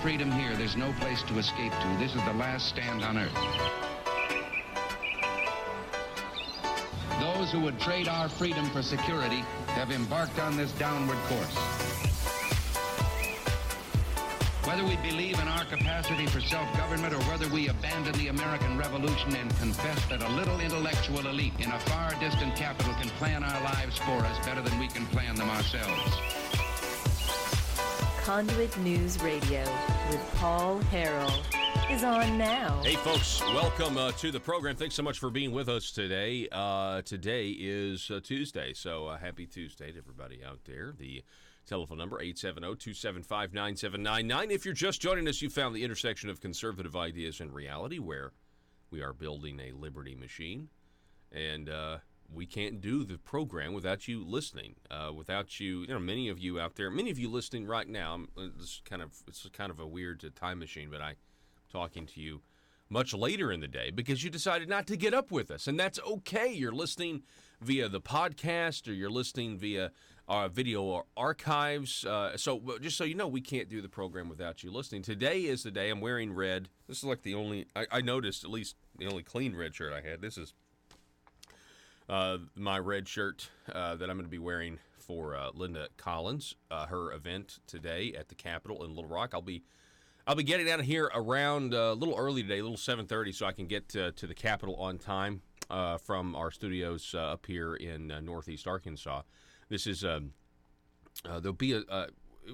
freedom here, there's no place to escape to. This is the last stand on earth. Those who would trade our freedom for security have embarked on this downward course. Whether we believe in our capacity for self-government or whether we abandon the American Revolution and confess that a little intellectual elite in a far distant capital can plan our lives for us better than we can plan them ourselves. Conduit News Radio with Paul Harrell is on now. Hey, folks, welcome to the program. Thanks so much for being with us today. Today is Tuesday, so happy Tuesday to everybody out there. The telephone number, 870-275-9799. If you're just joining us, you found the intersection of conservative ideas and reality, where we are building a liberty machine, and we can't do the program without you listening, without you, many of you out there, many of you listening right now. It's kind of a weird time machine, but I'm talking to you much later in the day because you decided not to get up with us, and that's okay. You're listening via the podcast, or you're listening via our video archives. So just so you know, we can't do the program without you listening. Today is the day. I'm wearing red. This is like the only, I noticed, at least the only clean red shirt I had. This is my red shirt that I'm going to be wearing for Linda Collins, her event today at the Capitol in Little Rock. I'll be getting out of here around a little early today, a little 7:30, so I can get to the Capitol on time from our studios up here in Northeast Arkansas. This is there'll be it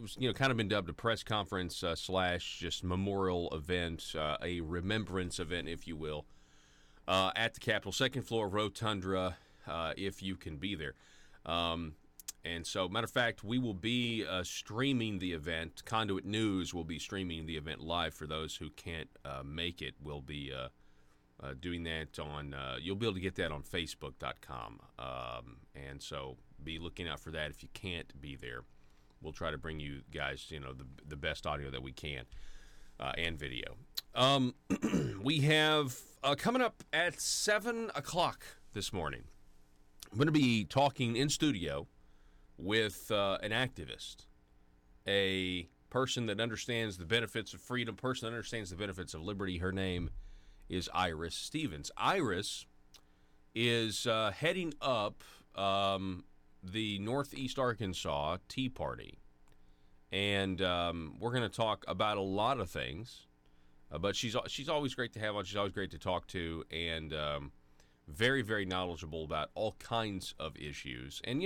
was kind of been dubbed a press conference slash just memorial event, a remembrance event, if you will, at the Capitol, second floor rotundra, if you can be there. And so, matter of fact, we will be streaming the event. Conduit News will be streaming the event live for those who can't make it. We'll be doing that on, you'll be able to get that on Facebook.com. And so, be looking out for that if you can't be there. We'll try to bring you guys, the best audio that we can and video. We have, coming up at 7 o'clock this morning, I'm going to be talking in studio with an activist, a person that understands the benefits of freedom, person that understands the benefits of liberty. Her name is Iris Stevens. Iris is heading up the Northeast Arkansas Tea Party, and we're going to talk about a lot of things, but she's always great to have on. She's always great to talk to, and very, very knowledgeable about all kinds of issues. And,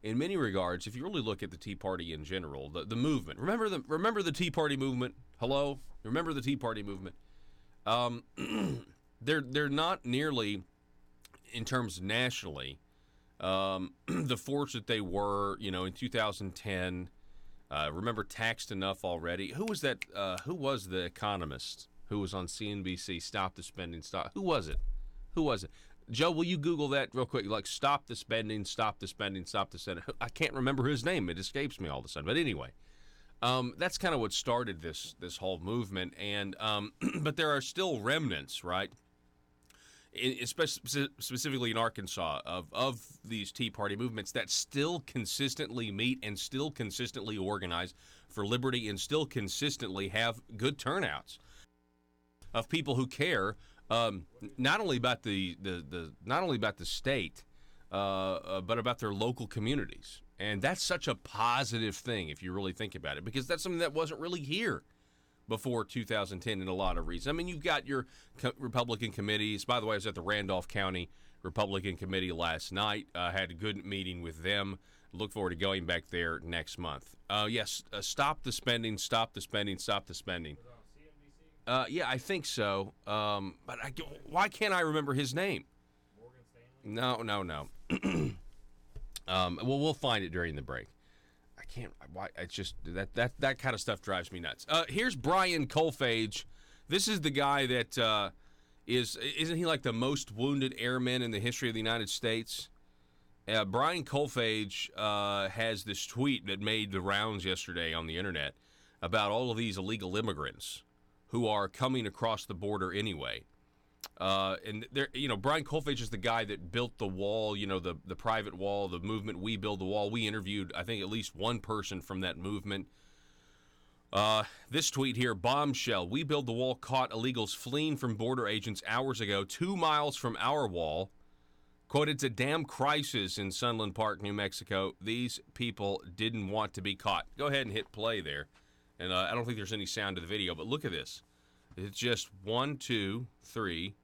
in many regards, if you really look at the Tea Party in general, the movement, remember the Tea Party movement? Hello? Remember the Tea Party movement? They're not nearly, in terms nationally, the force that they were, in 2010. Remember Taxed Enough Already? Who was that? Who was the economist who was on CNBC? Stop the spending, stop. Who was it? Joe, will you Google that real quick? Like, stop the spending, stop the spending, stop the spending. I can't remember his name. It escapes me all of a sudden. But anyway, that's kind of what started this whole movement. And but there are still remnants, right? Specifically in Arkansas, of these Tea Party movements that still consistently meet and still consistently organize for liberty and still consistently have good turnouts of people who care. Not only about the state, but about their local communities, and that's such a positive thing if you really think about it, because that's something that wasn't really here before 2010 in a lot of reasons. I mean, you've got your Republican committees. By the way, I was at the Randolph County Republican Committee last night. Had a good meeting with them. Look forward to going back there next month. Yes, stop the spending, stop the spending, stop the spending. Yeah, I think so. But why can't I remember his name? Morgan Stanley? No. Well, we'll find it during the break. I can't. Why? It's just that kind of stuff drives me nuts. Here's Brian Colfage. This is the guy that isn't he like the most wounded airman in the history of the United States? Brian Colfage has this tweet that made the rounds yesterday on the internet about all of these illegal immigrants who are coming across the border anyway. And there, Brian Colfage is the guy that built the wall, the private wall, the movement We Build the Wall. We interviewed, I think, at least one person from that movement. This tweet here, bombshell. We build the wall caught illegals fleeing from border agents hours ago, 2 miles from our wall. Quote, it's a damn crisis in Sunland Park, New Mexico. These people didn't want to be caught. Go ahead and hit play there. And I don't think there's any sound to the video, but look at this. It's just 1, 2, 3,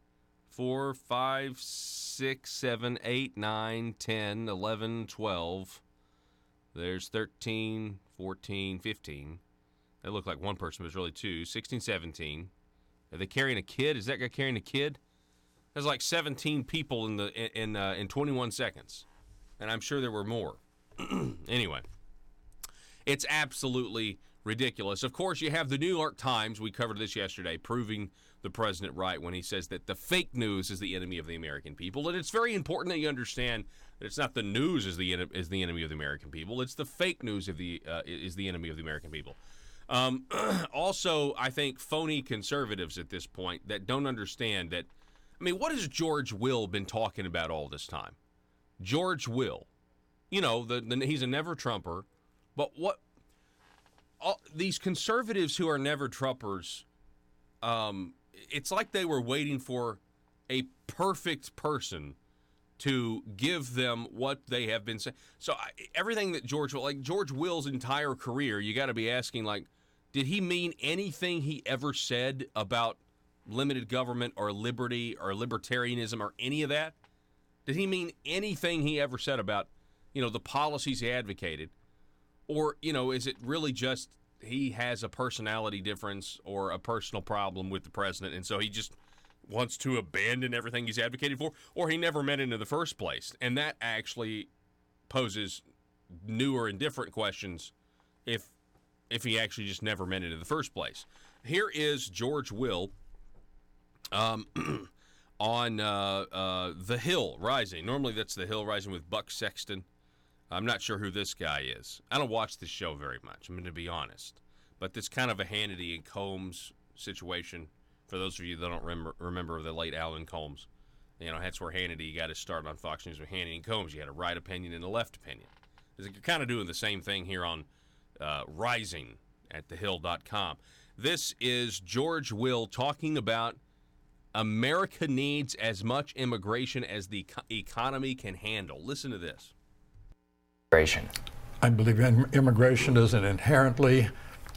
4, 5, 6, 7, 8, 9, 10, 11, 12. There's 13, 14, 15. They look like one person, but it's really two. 16, 17. Are they carrying a kid? Is that guy carrying a kid? There's like 17 people in 21 seconds. And I'm sure there were more. Anyway, it's absolutely ridiculous. Of course, you have the New York Times, we covered this yesterday, proving the president right when he says that the fake news is the enemy of the American people. And it's very important that you understand that it's not the news is the enemy of the American people. It's the fake news is the enemy of the American people. Also, I think phony conservatives at this point that don't understand that. I mean, what has George Will been talking about all this time? George Will, you know, he's a never Trumper, but what? These conservatives who are never Trumpers, it's like they were waiting for a perfect person to give them what they have been saying. So everything that George Will's entire career, you got to be asking, like, did he mean anything he ever said about limited government or liberty or libertarianism or any of that? Did he mean anything he ever said about, you know, the policies he advocated? Or, you know, is it really just he has a personality difference or a personal problem with the president, and so he just wants to abandon everything he's advocated for? Or he never meant it in the first place? And that actually poses newer and different questions if he actually just never meant it in the first place. Here is George Will on The Hill Rising. Normally that's The Hill Rising with Buck Sexton. I'm not sure who this guy is. I don't watch this show very much, I'm going to be honest. But this kind of a Hannity and Combs situation, for those of you that don't remember the late Alan Combs, you know, that's where Hannity got his start on Fox News with Hannity and Combs. You had a right opinion and a left opinion. You're kind of doing the same thing here on Rising at thehill.com. This is George Will talking about America needs as much immigration as the economy can handle. Listen to this. I believe immigration is an inherently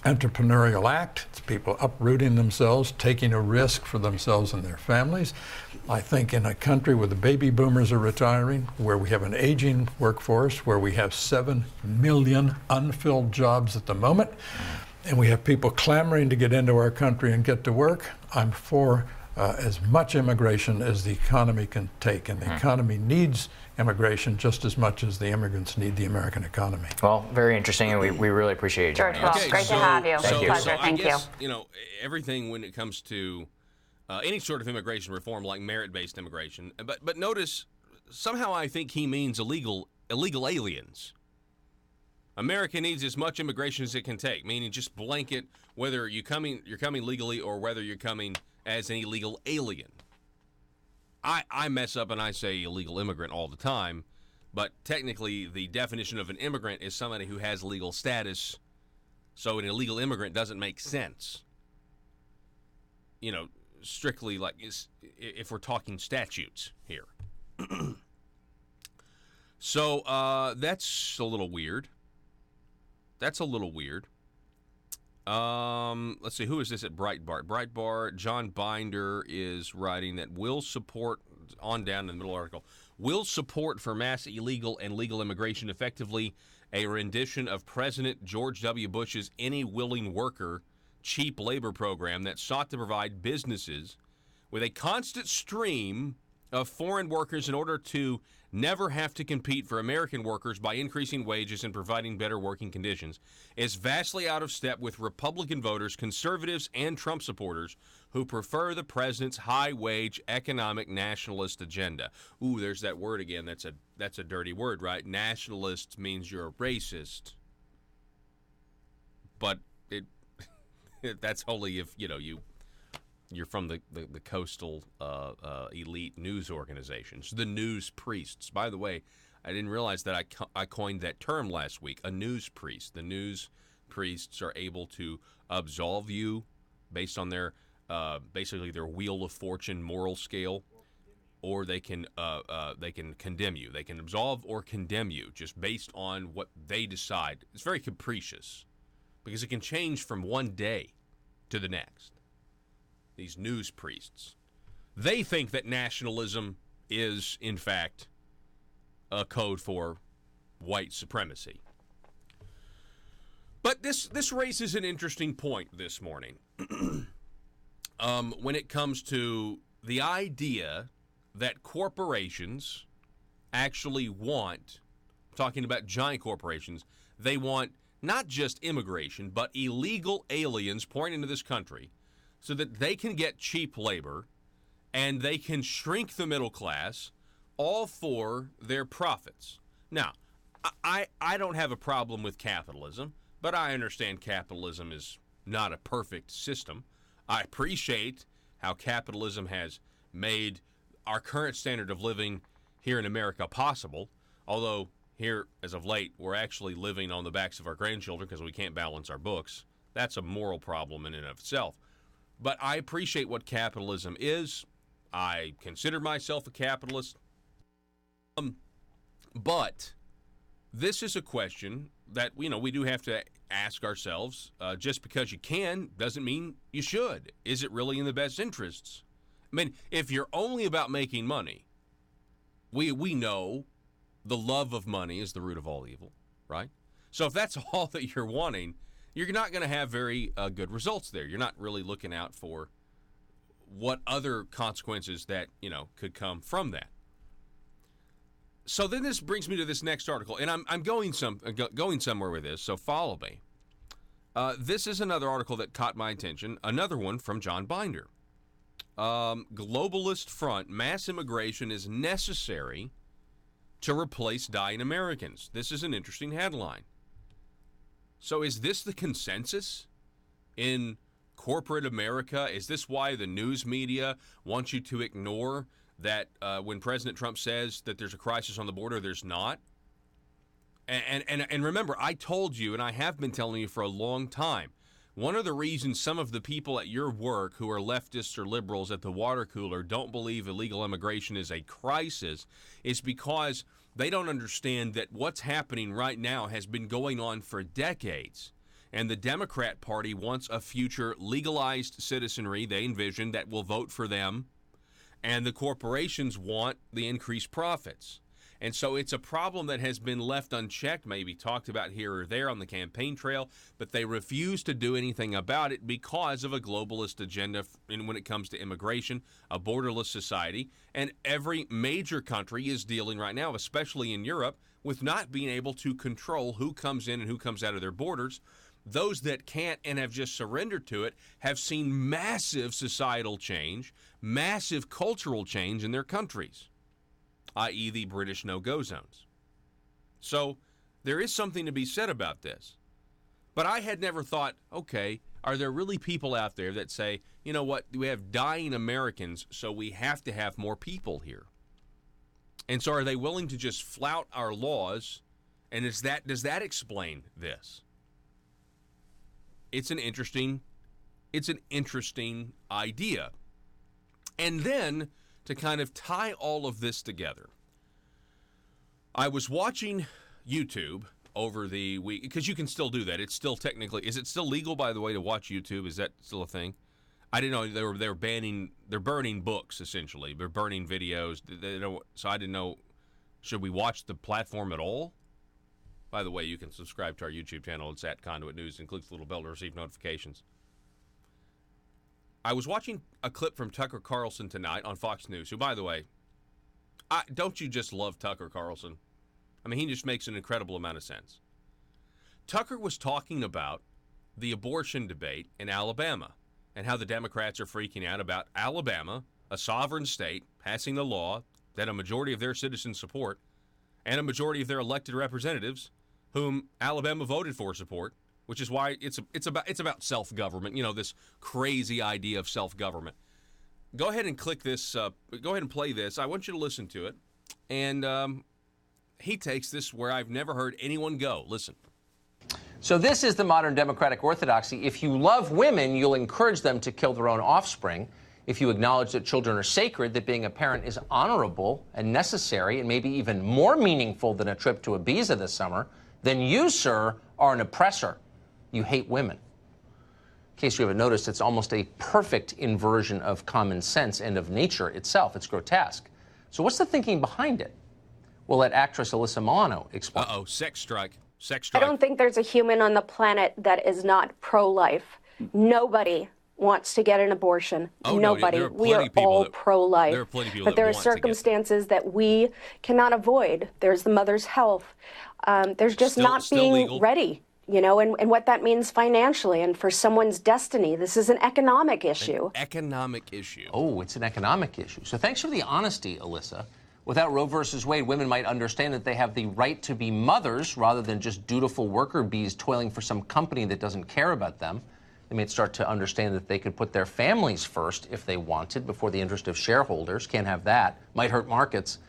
entrepreneurial act. It's people uprooting themselves, taking a risk for themselves and their families. I think in a country where the baby boomers are retiring, where we have an aging workforce, where we have 7 million unfilled jobs at the moment, and we have people clamoring to get into our country and get to work, I'm for as much immigration as the economy can take. And the economy needs immigration just as much as the immigrants need the American economy. Well, very interesting, and we really appreciate you George, joining us. well, great to have you. Thank you. Pleasure. So Thank I guess, you. you know, everything when it comes to any sort of immigration reform, like merit-based immigration, but notice, somehow I think he means illegal aliens. America needs as much immigration as it can take, meaning just blanket whether you're coming legally or whether you're coming as an illegal alien. I mess up and I say illegal immigrant all the time, but technically the definition of an immigrant is somebody who has legal status, so an illegal immigrant doesn't make sense. You know, strictly like if we're talking statutes here. So that's a little weird. Let's see, who is this at Breitbart? Breitbart, John Binder is writing that will support, on down in the middle article, will support for mass illegal and legal immigration effectively a rendition of President George W. Bush's Any Willing Worker cheap labor program that sought to provide businesses with a constant stream of foreign workers in order to never have to compete for American workers by increasing wages and providing better working conditions, is vastly out of step with Republican voters, conservatives, and Trump supporters who prefer the president's high-wage economic nationalist agenda. Ooh, there's that word again. That's a dirty word, right? Nationalist means you're a racist. But that's only if, you know, you're from the coastal elite news organizations, the news priests. By the way, I didn't realize that I coined that term last week, a news priest. The news priests are able to absolve you based on their basically their wheel of fortune moral scale, or they can condemn you. They can absolve or condemn you just based on what they decide. It's very capricious because it can change from one day to the next. These news priests, they think that nationalism is, in fact, a code for white supremacy. But this raises an interesting point this morning when it comes to the idea that corporations actually want, talking about giant corporations, they want not just immigration, but illegal aliens pouring into this country so that they can get cheap labor and they can shrink the middle class, all for their profits. Now, I don't have a problem with capitalism, but I understand capitalism is not a perfect system. I appreciate how capitalism has made our current standard of living here in America possible, although here, as of late, we're actually living on the backs of our grandchildren because we can't balance our books. That's a moral problem in and of itself. But I appreciate what capitalism is. I consider myself a capitalist. But this is a question that, we do have to ask ourselves. Just because you can doesn't mean you should. Is it really in the best interests? I mean, if you're only about making money, we know the love of money is the root of all evil, right? So if that's all that you're wanting, you're not going to have very good results there. You're not really looking out for what other consequences that, could come from that. So then this brings me to this next article, and I'm going somewhere with this, so follow me. This is another article that caught my attention, another one from John Binder. Globalist front, mass immigration is necessary to replace dying Americans. This is an interesting headline. So is this the consensus in corporate America? Is this why the news media wants you to ignore that when President Trump says that there's a crisis on the border, there's not? And remember, I told you, and I have been telling you for a long time, one of the reasons some of the people at your work who are leftists or liberals at the water cooler don't believe illegal immigration is a crisis is because they don't understand that what's happening right now has been going on for decades. And the Democrat Party wants a future legalized citizenry they envision that will vote for them. And the corporations want the increased profits. And so it's a problem that has been left unchecked, maybe talked about here or there on the campaign trail, but they refuse to do anything about it because of a globalist agenda when it comes to immigration, a borderless society. And every major country is dealing right now, especially in Europe, with not being able to control who comes in and who comes out of their borders. Those that can't and have just surrendered to it have seen massive societal change, massive cultural change in their countries, i.e. the British no-go zones. So there is something to be said about this. But I had never thought, okay, are there really people out there that say, you know what, we have dying Americans, so we have to have more people here? And so are they willing to just flout our laws? And does that explain this? It's an interesting idea. And then to kind of tie all of this together, I was watching YouTube over the week, because you can still do that. It's still technically, is it still legal, by the way, to watch YouTube? Is that still a thing? I didn't know they're burning books, essentially. They're burning videos. So I didn't know, should we watch the platform at all? By the way, you can subscribe to our YouTube channel. It's at Conduit News, and click the little bell to receive notifications. I was watching a clip from Tucker Carlson tonight on Fox News, who, by the way, don't you just love Tucker Carlson? I mean, he just makes an incredible amount of sense. Tucker was talking about the abortion debate in Alabama and how the Democrats are freaking out about Alabama, a sovereign state, passing the law that a majority of their citizens support and a majority of their elected representatives, whom Alabama voted for, support, which is why it's about self-government, this crazy idea of self-government. Go ahead and click this, go ahead and play this. I want you to listen to it. And he takes this where I've never heard anyone go. Listen. So this is the modern democratic orthodoxy. If you love women, you'll encourage them to kill their own offspring. If you acknowledge that children are sacred, that being a parent is honorable and necessary and maybe even more meaningful than a trip to Ibiza this summer, then you, sir, are an oppressor. You hate women. In case you haven't noticed, it's almost a perfect inversion of common sense and of nature itself. It's grotesque. So what's the thinking behind it? We'll let actress Alyssa Milano explain. Uh-oh, sex strike. Sex I strike. don't think there's a human on the planet that is not pro-life. Nobody wants to get an abortion. Oh, no, Nobody. there are We plenty are of people all that- pro-life. there are plenty of people but that there are want to get that. circumstances that we cannot avoid. There's the mother's health. There's just Still- not still being legal. ready, you know, and what that means financially and for someone's destiny. This is an economic issue. Economic issue. Oh, it's an economic issue. So thanks for the honesty, Alyssa. Without Roe versus Wade, women might understand that they have the right to be mothers rather than just dutiful worker bees toiling for some company that doesn't care about them. They might start to understand that they could put their families first if they wanted before the interest of shareholders. Can't have that. Might hurt markets.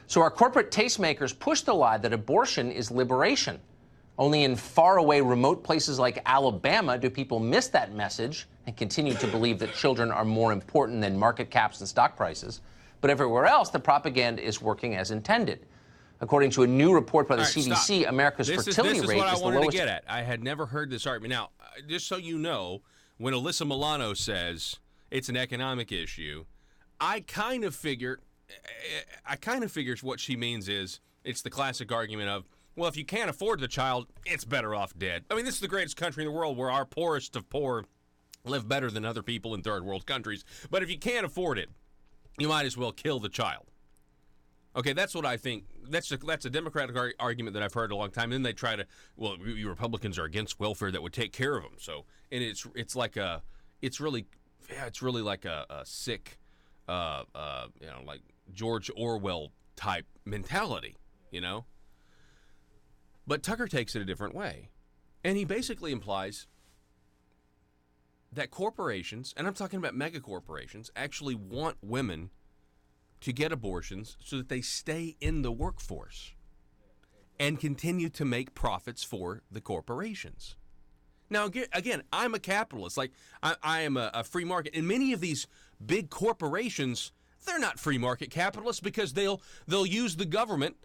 So our corporate tastemakers push the lie that abortion is liberation. Only in faraway remote places like Alabama do people miss that message and continue to believe that children are more important than market caps and stock prices. But everywhere else, the propaganda is working as intended. According to a new report by the All right, CDC, stop. America's fertility this is rate what I is the wanted lowest. to get at. I had never heard this argument. Now, just so you know, when Alyssa Milano says it's an economic issue, I kind of figures what she means is it's the classic argument of, well, if you can't afford the child, it's better off dead. I mean, this is the greatest country in the world where our poorest of poor live better than other people in third world countries. But if you can't afford it, you might as well kill the child. Okay, that's what I think. That's a Democratic argument that I've heard a long time. And then they try to, well, you Republicans are against welfare that would take care of them. So, and it's really like a sick, like George Orwell type mentality, you know. But Tucker takes it a different way, and he basically implies that corporations, and I'm talking about mega corporations, actually want women to get abortions so that they stay in the workforce and continue to make profits for the corporations. Now, again, I'm a capitalist. Like, I am a free market. And many of these big corporations, they're not free market capitalists because they'll use the government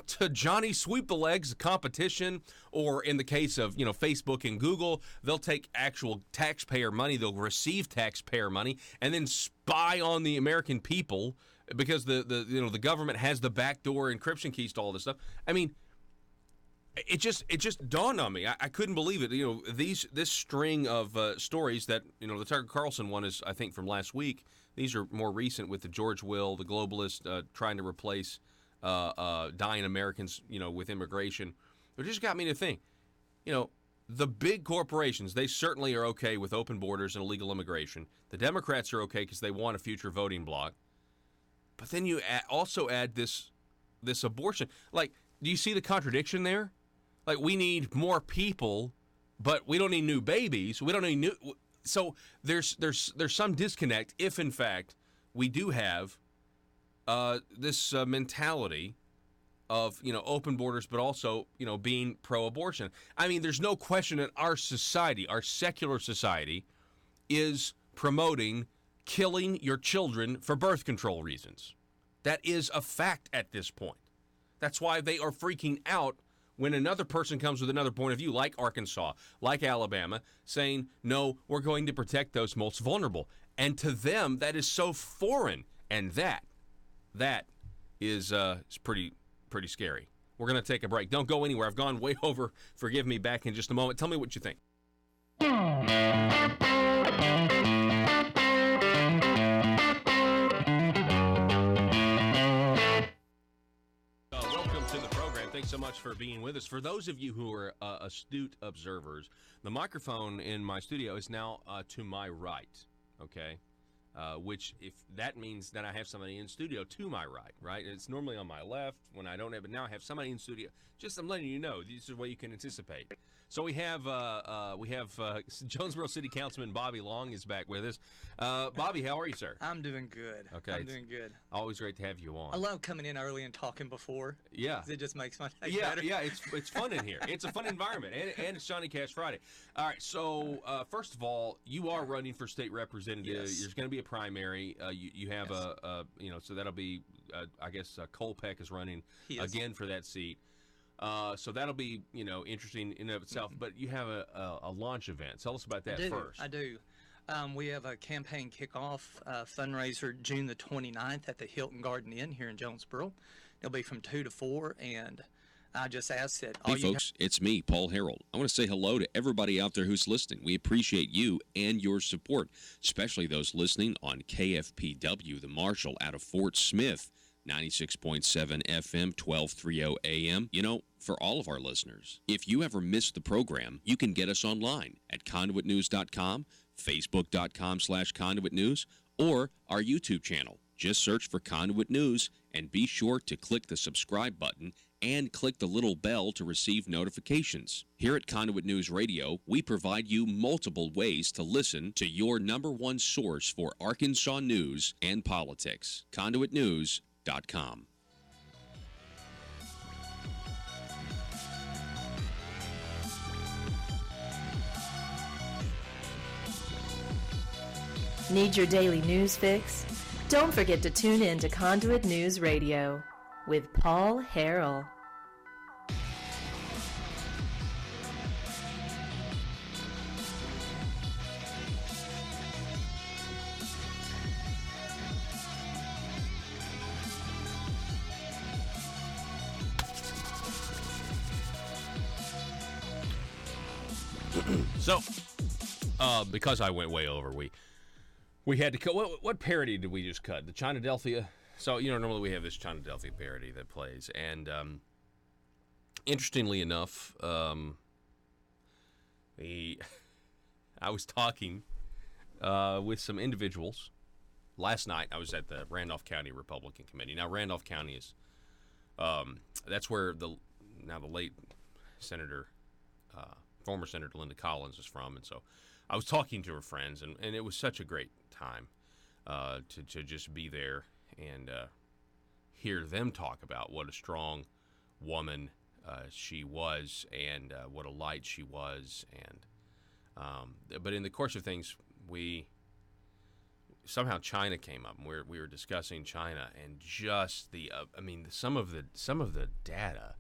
to Johnny sweep the legs competition, or in the case of, Facebook and Google, they'll take actual taxpayer money, they'll receive taxpayer money, and then spy on the American people because the government has the backdoor encryption keys to all this stuff. I mean, it just dawned on me. I couldn't believe it. This string of stories that the Tucker Carlson one is, I think, from last week. These are more recent with the George Will, the globalist, trying to replace dying Americans, with immigration. It just got me to think, the big corporations, they certainly are okay with open borders and illegal immigration. The Democrats are okay because they want a future voting bloc. But then you also add this abortion. Like, do you see the contradiction there? Like, we need more people, but we don't need new babies. We don't need new. So there's some disconnect if, in fact, we do have this mentality of open borders, but also being pro-abortion. I mean, there's no question that our society, our secular society, is promoting killing your children for birth control reasons. That is a fact at this point. That's why they are freaking out when another person comes with another point of view, like Arkansas, like Alabama, saying, no, we're going to protect those most vulnerable. And to them, that is so foreign, and that is pretty scary. We're going to take a break. Don't go anywhere. I've gone way over. Forgive me. Back in just a moment. Tell me what you think. Welcome to the program. Thanks so much for being with us. For those of you who are astute observers, the microphone in my studio is now to my right, okay? Which, if that means that I have somebody in studio to my right? It's normally on my left when I don't have, but now I have somebody in studio. I'm letting you know, this is what you can anticipate. So we have Jonesboro City Councilman Bobby Long is back with us. Bobby, how are you, sir? I'm doing good. Okay, I'm doing good. Always great to have you on. I love coming in early and talking before. Yeah. 'Cause it just makes my day Yeah, better. yeah, it's fun in here. It's a fun environment, and it's Johnny Cash Friday. All right, so first of all, you are running for state representative. Yes. There's going to be a primary. You have Yes. so that'll be, I guess Cole Peck is running He is. again for that seat. So that'll be, interesting in and of itself. But you have a launch event. Tell us about that first. I do. We have a campaign kickoff fundraiser June the 29th at the Hilton Garden Inn here in Jonesboro. It'll be from 2 to 4, and I just asked that all Hey folks, it's me, Paul Harrell. I want to say hello to everybody out there who's listening. We appreciate you and your support, especially those listening on KFPW, the Marshall out of Fort Smith, 96.7 FM, 1230 AM. For all of our listeners, if you ever missed the program, you can get us online at conduitnews.com, facebook.com/conduitnews, or our YouTube channel. Just search for Conduit News and be sure to click the subscribe button and click the little bell to receive notifications. Here at Conduit News Radio, we provide you multiple ways to listen to your #1 source for Arkansas news and politics. ConduitNews.com. Need your daily news fix? Don't forget to tune in to Conduit News Radio with Paul Harrell. So, because I went way over, we had to cut. What parody did we just cut? The Chinadelphia. So, normally we have this Chinadelphia parody that plays, and interestingly enough, I was talking with some individuals last night. I was at the Randolph County Republican Committee. Now, Randolph County is that's where the late Senator, former Senator Linda Collins is from, and so I was talking to her friends, and it was such a great time to just be there and hear them talk about what a strong woman she was, and what a light she was, and but in the course of things, somehow China came up, and we were discussing China, and just some of the data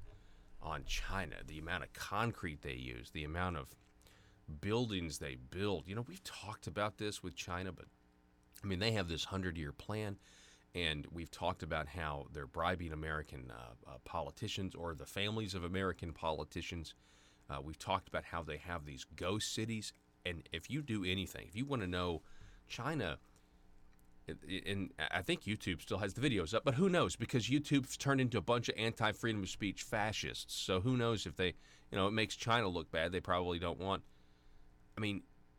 on China, the amount of concrete they use, the amount of buildings they build. We've talked about this with China, but they have this 100-year plan, and we've talked about how they're bribing American politicians or the families of American politicians. We've talked about how they have these ghost cities, and if you do anything, if you want to know China, and I think YouTube still has the videos up, but who knows, because YouTube's turned into a bunch of anti-freedom of speech fascists, so who knows if they, it makes China look bad. They probably don't want.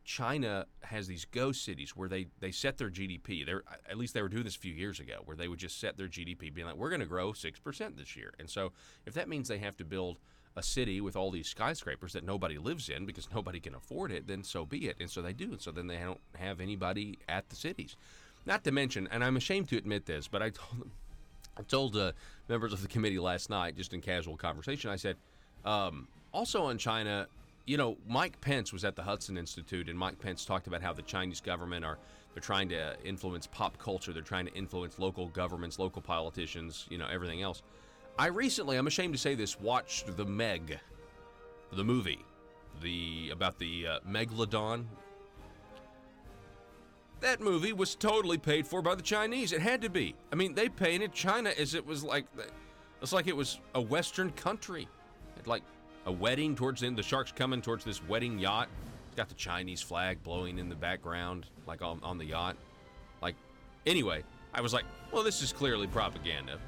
China has these ghost cities where they set their GDP. At least they were doing this a few years ago, where they would just set their GDP, being like, we're going to grow 6% this year. And so if that means they have to build a city with all these skyscrapers that nobody lives in because nobody can afford it, then so be it. And so they do. And so then they don't have anybody at the cities. Not to mention, and I'm ashamed to admit this, but I told members of the committee last night, just in casual conversation, I said, also on China, Mike Pence was at the Hudson Institute, and Mike Pence talked about how the Chinese government they're trying to influence pop culture, they're trying to influence local governments, local politicians, everything else. I recently, I'm ashamed to say this, watched the Meg, the movie, about the Megalodon. That movie was totally paid for by the Chinese. It had to be. They painted China as it was like it was a Western country. Like a wedding towards the end. The shark's coming towards this wedding yacht. It's got the Chinese flag blowing in the background, like on the yacht. Anyway, I was like, well, this is clearly propaganda.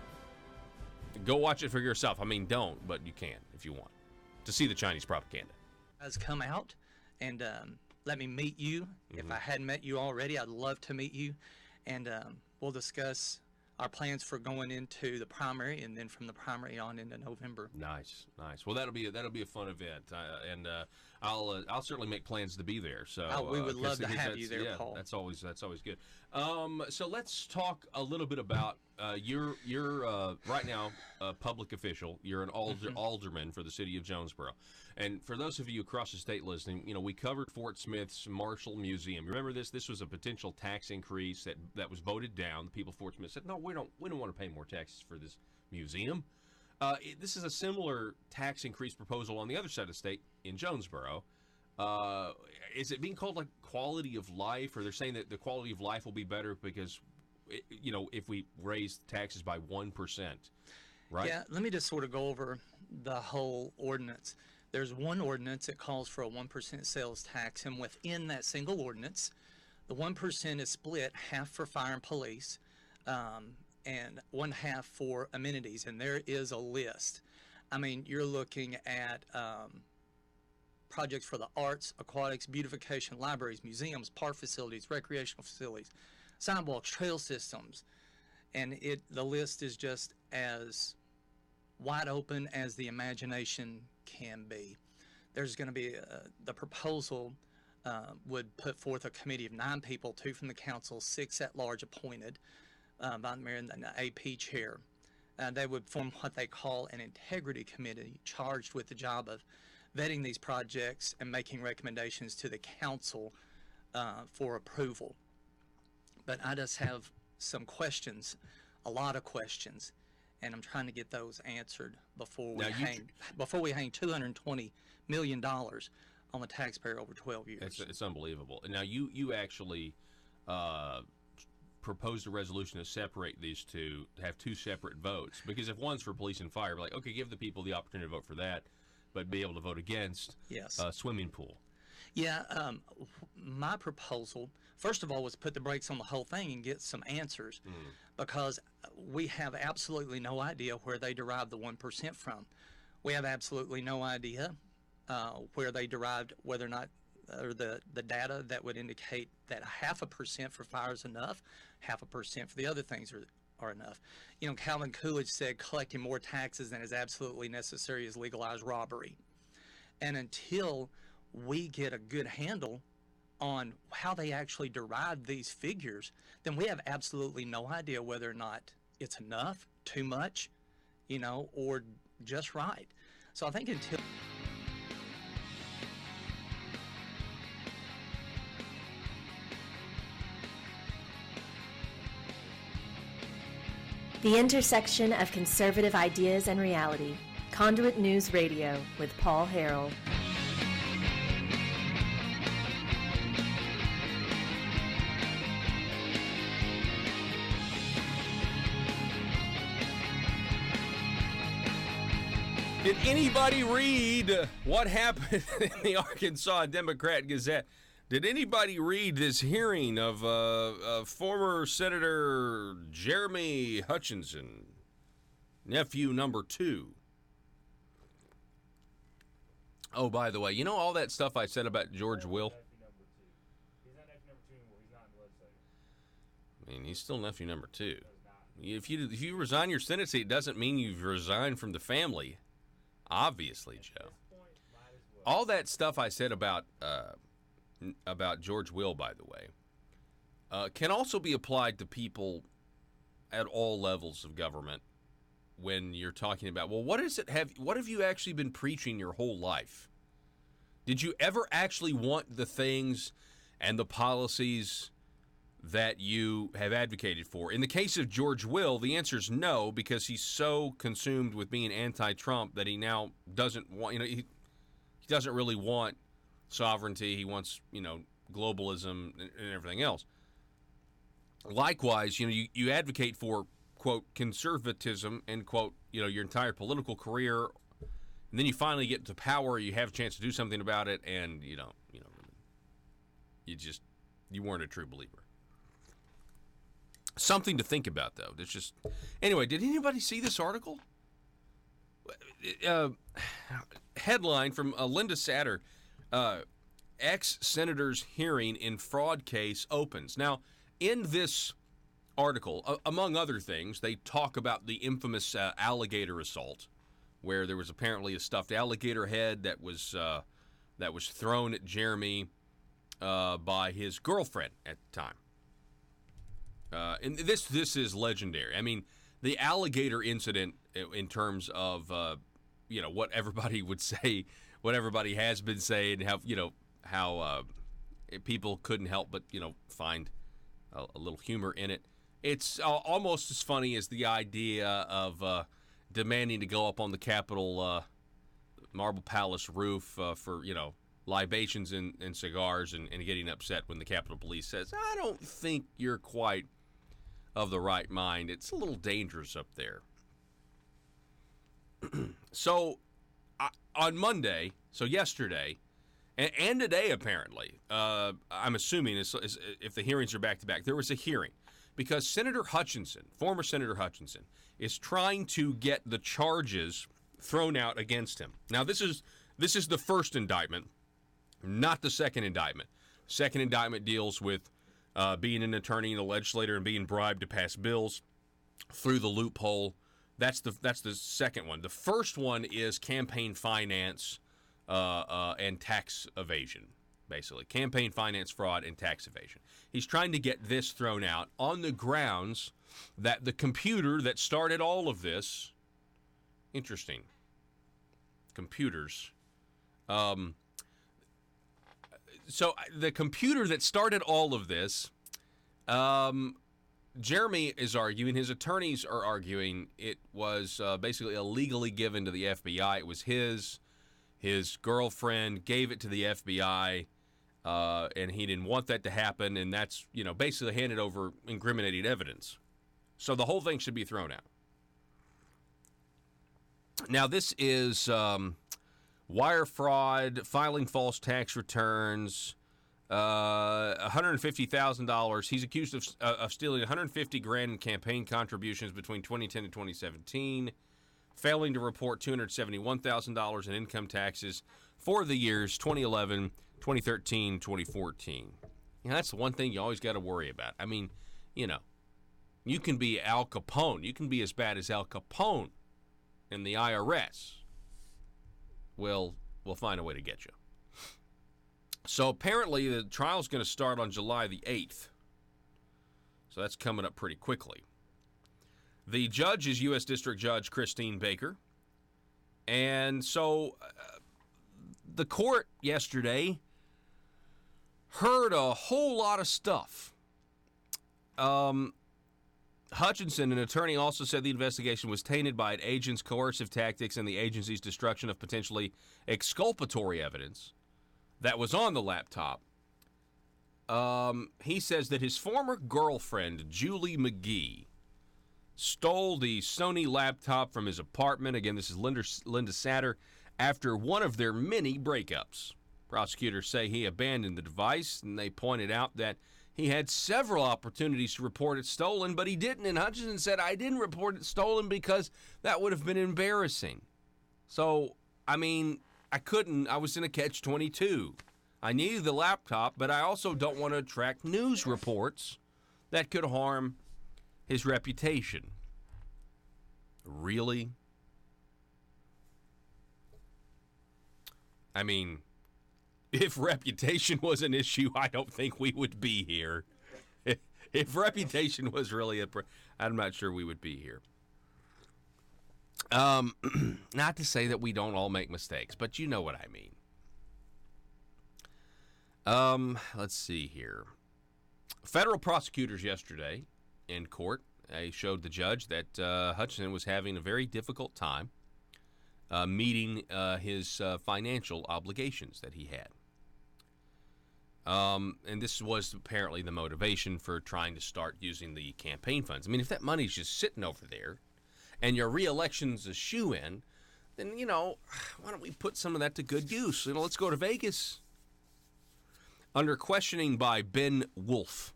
Go watch it for yourself. Don't, but you can if you want to see the Chinese propaganda. Has come out and let me meet you. If I hadn't met you already, I'd love to meet you, and we'll discuss our plans for going into the primary, and then from the primary on into November. Nice. Well, that'll be a fun event, and I'll certainly make plans to be there. So we would love to have you there, yeah, Paul. That's always good. So let's talk a little bit about you're right now a public official. You're an alderman for the city of Jonesboro, and for those of you across the state listening, we covered Fort Smith's Marshall Museum. Remember this? This was a potential tax increase that was voted down. The people of Fort Smith said, no, we don't want to pay more taxes for this museum. This is a similar tax increase proposal on the other side of the state in Jonesboro. Is it being called like quality of life, or they're saying that the quality of life will be better because, if we raise taxes by 1%, right? Yeah, let me just sort of go over the whole ordinance. There's one ordinance that calls for a 1% sales tax, and within that single ordinance, the 1% is split half for fire and police, and one half for amenities, and there is a list. I mean, you're looking at projects for the arts, aquatics, beautification, libraries, museums, park facilities, recreational facilities, sidewalks, trail systems, and the list is just as wide open as the imagination can be. There's going to be the proposal would put forth a committee of 9 people, 2 from the council, 6 at large appointed by the mayor and the AP chair. They would form what they call an integrity committee charged with the job of vetting these projects and making recommendations to the council for approval. But I just have some questions, a lot of questions, and I'm trying to get those answered before we hang $220 million on the taxpayer over 12 years. It's unbelievable. Now you actually proposed a resolution to separate these two, to have 2 separate votes, because if one's for police and fire, we're like, okay, give the people the opportunity to vote for that, but be able to vote against swimming pool. Yeah, my proposal, first of all, was put the brakes on the whole thing and get some answers, because we have absolutely no idea where they derived the 1% from. We have absolutely no idea where they derived whether or not, or the data that would indicate that 0.5% for fire is enough, 0.5% for the other things are enough. Calvin Coolidge said collecting more taxes than is absolutely necessary is legalized robbery. And until we get a good handle on how they actually derived these figures, then we have absolutely no idea whether or not it's enough, too much, or just right. So I think until... The intersection of conservative ideas and reality. Conduit News Radio with Paul Harrell. Did anybody read what happened in the Arkansas Democrat Gazette? Did anybody read this hearing of former Senator Jeremy Hutchinson, nephew number 2? Oh, by the way, all that stuff I said about George Will? He's not nephew number 2 anymore. He's not in the legislature. I mean, he's still nephew number 2. If you resign your Senate seat, it doesn't mean you've resigned from the family. Obviously, Joe. All that stuff I said about George Will, by the way, can also be applied to people at all levels of government when you're talking about, well, what have you actually been preaching your whole life? Did you ever actually want the things and the policies that you have advocated for? In the case of George Will, the answer is no, because he's so consumed with being anti-Trump that he now doesn't want, he doesn't really want sovereignty. He wants, globalism and everything else. Likewise, you advocate for, quote, conservatism, end quote, your entire political career, and then you finally get to power, you have a chance to do something about it, and you weren't a true believer. Something to think about, though. Anyway, did anybody see this article? Headline from Linda Satter, ex-senator's hearing in fraud case opens. Now, in this article, among other things, they talk about the infamous alligator assault, where there was apparently a stuffed alligator head that was thrown at Jeremy by his girlfriend at the time. And this is legendary. I mean, the alligator incident, in terms of what everybody would say, what everybody has been saying, how people couldn't help but find a little humor in it. It's almost as funny as the idea of demanding to go up on the Capitol Marble Palace roof for libations and cigars and getting upset when the Capitol Police says, "I don't think you're quite of the right mind. It's a little dangerous up there." So on Monday, so yesterday, and today apparently, I'm assuming if the hearings are back to back, there was a hearing because Senator Hutchinson, former Senator Hutchinson, is trying to get the charges thrown out against him. Now this is the first indictment, not the second indictment. Second indictment deals with being an attorney and a legislator and being bribed to pass bills through the loophole. That's the second one. The first one is campaign finance and tax evasion, basically. Campaign finance fraud and tax evasion. He's trying to get this thrown out on the grounds that the computer that started all of this, interesting, computers, so the computer that started all of this, Jeremy is arguing, his attorneys are arguing, it was basically illegally given to the FBI. It was his girlfriend gave it to the FBI, and he didn't want that to happen, and that's, basically handed over incriminating evidence. So the whole thing should be thrown out. Now, this is wire fraud, filing false tax returns, $150,000. He's accused of stealing $150,000 in campaign contributions between 2010 and 2017, failing to report $271,000 in income taxes for the years 2011, 2013, 2014. That's the one thing you always got to worry about. I mean, you can be Al Capone. You can be as bad as Al Capone in the IRS. We'll find a way to get you. So apparently the trial's going to start on July the 8th. So that's coming up pretty quickly. The judge is U.S. District Judge Christine Baker. And so the court yesterday heard a whole lot of stuff. Hutchinson, an attorney, also said the investigation was tainted by an agent's coercive tactics and the agency's destruction of potentially exculpatory evidence that was on the laptop. He says that his former girlfriend, Julie McGee, stole the Sony laptop from his apartment. Again, this is Linda Satter, after one of their many breakups. Prosecutors say he abandoned the device, and they pointed out that he had several opportunities to report it stolen, but he didn't. And Hutchinson said, "I didn't report it stolen because that would have been embarrassing." So, I mean, I couldn't. I was in a catch-22. I needed the laptop, but I also don't want to attract news reports that could harm his reputation. Really? I mean, if reputation was an issue, I don't think we would be here. If reputation was really I'm not sure we would be here. Not to say that we don't all make mistakes, but you know what I mean. Let's see here. Federal prosecutors yesterday in court, they showed the judge that Hutchinson was having a very difficult time meeting his financial obligations that he had. And this was apparently the motivation for trying to start using the campaign funds. I mean, if that money's just sitting over there and your re-election's a shoo-in, then, why don't we put some of that to good use? Let's go to Vegas. Under questioning by Ben Wolf,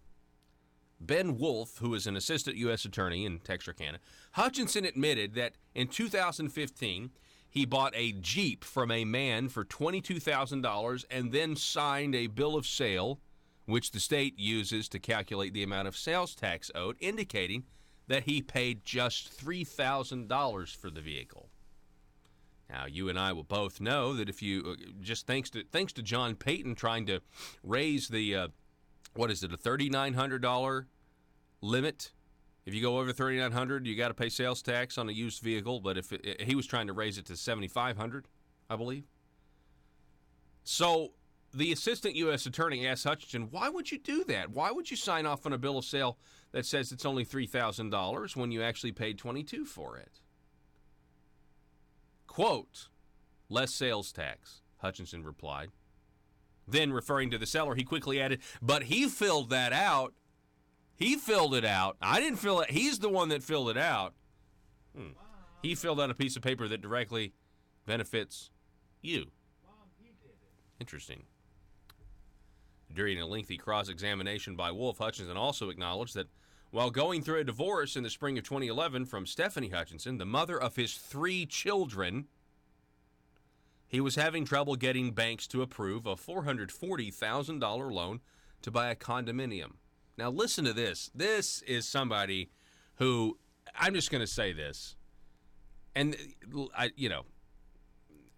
who is an assistant U.S. attorney in Texarkana, Hutchinson admitted that in 2015, he bought a Jeep from a man for $22,000 and then signed a bill of sale which the state uses to calculate the amount of sales tax owed, indicating that he paid just $3,000 for the vehicle. Now, you and I will both know that if you just thanks to John Payton trying to raise the a $3,900 limit. If you go over $3,900, you got to pay sales tax on a used vehicle. But if he was trying to raise it to $7,500, I believe. So the assistant U.S. attorney asked Hutchinson, "Why would you do that? Why would you sign off on a bill of sale that says it's only $3,000 when you actually paid $22,000 for it?" Quote, "Less sales tax," Hutchinson replied. Then, referring to the seller, he quickly added, "But he filled that out. He filled it out. I didn't fill it. He's the one that filled it out." He filled out a piece of paper that directly benefits you. Interesting. During a lengthy cross-examination by Wolf, Hutchinson also acknowledged that while going through a divorce in the spring of 2011 from Stephanie Hutchinson, the mother of his 3 children, he was having trouble getting banks to approve a $440,000 loan to buy a condominium. Now listen to this. This is somebody who, I'm just going to say this, and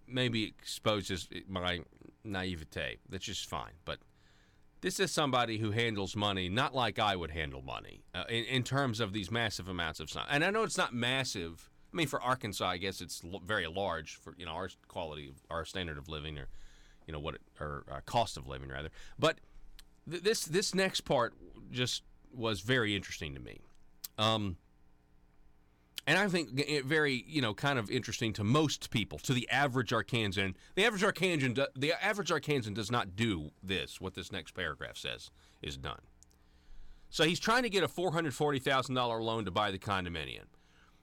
maybe exposes my naivete. That's just fine. But this is somebody who handles money not like I would handle money in terms of these massive amounts of stuff. And I know it's not massive. I mean, for Arkansas, I guess it's very large for our quality, our standard of living, or cost of living rather. But this next part just was very interesting to me. And I think it very, kind of interesting to most people, to the average Arkansan. The average Arkansan does not do what this next paragraph says is done. So he's trying to get a $440,000 loan to buy the condominium.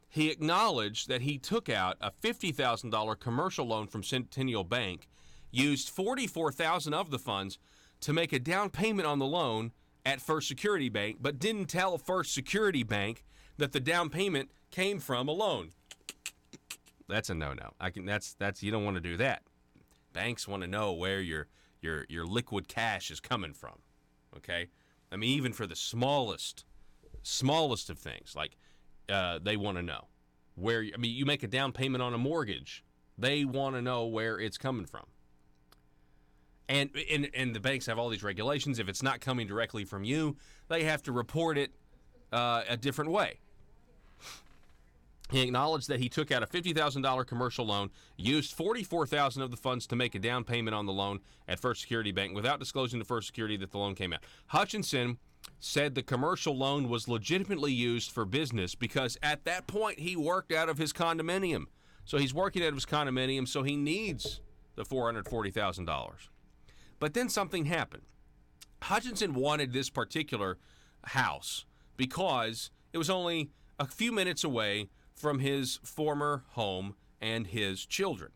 He acknowledged that he took out a $50,000 commercial loan from Centennial Bank, used $44,000 of the funds to make a down payment on the loan at First Security Bank, but didn't tell First Security Bank that the down payment came from a loan. That's a no-no. That's you don't want to do that. Banks want to know where your liquid cash is coming from. Okay? I mean, even for the smallest of things, like they want to know where. I mean, you make a down payment on a mortgage, they want to know where it's coming from. And the banks have all these regulations. If it's not coming directly from you, they have to report it a different way. He acknowledged that he took out a $50,000 commercial loan, used $44,000 of the funds to make a down payment on the loan at First Security Bank without disclosing to First Security that the loan came out. Hutchinson said the commercial loan was legitimately used for business because at that point he worked out of his condominium. So he's working out of his condominium, so he needs the $440,000. But then something happened. Hutchinson wanted this particular house because it was only a few minutes away from his former home and his children.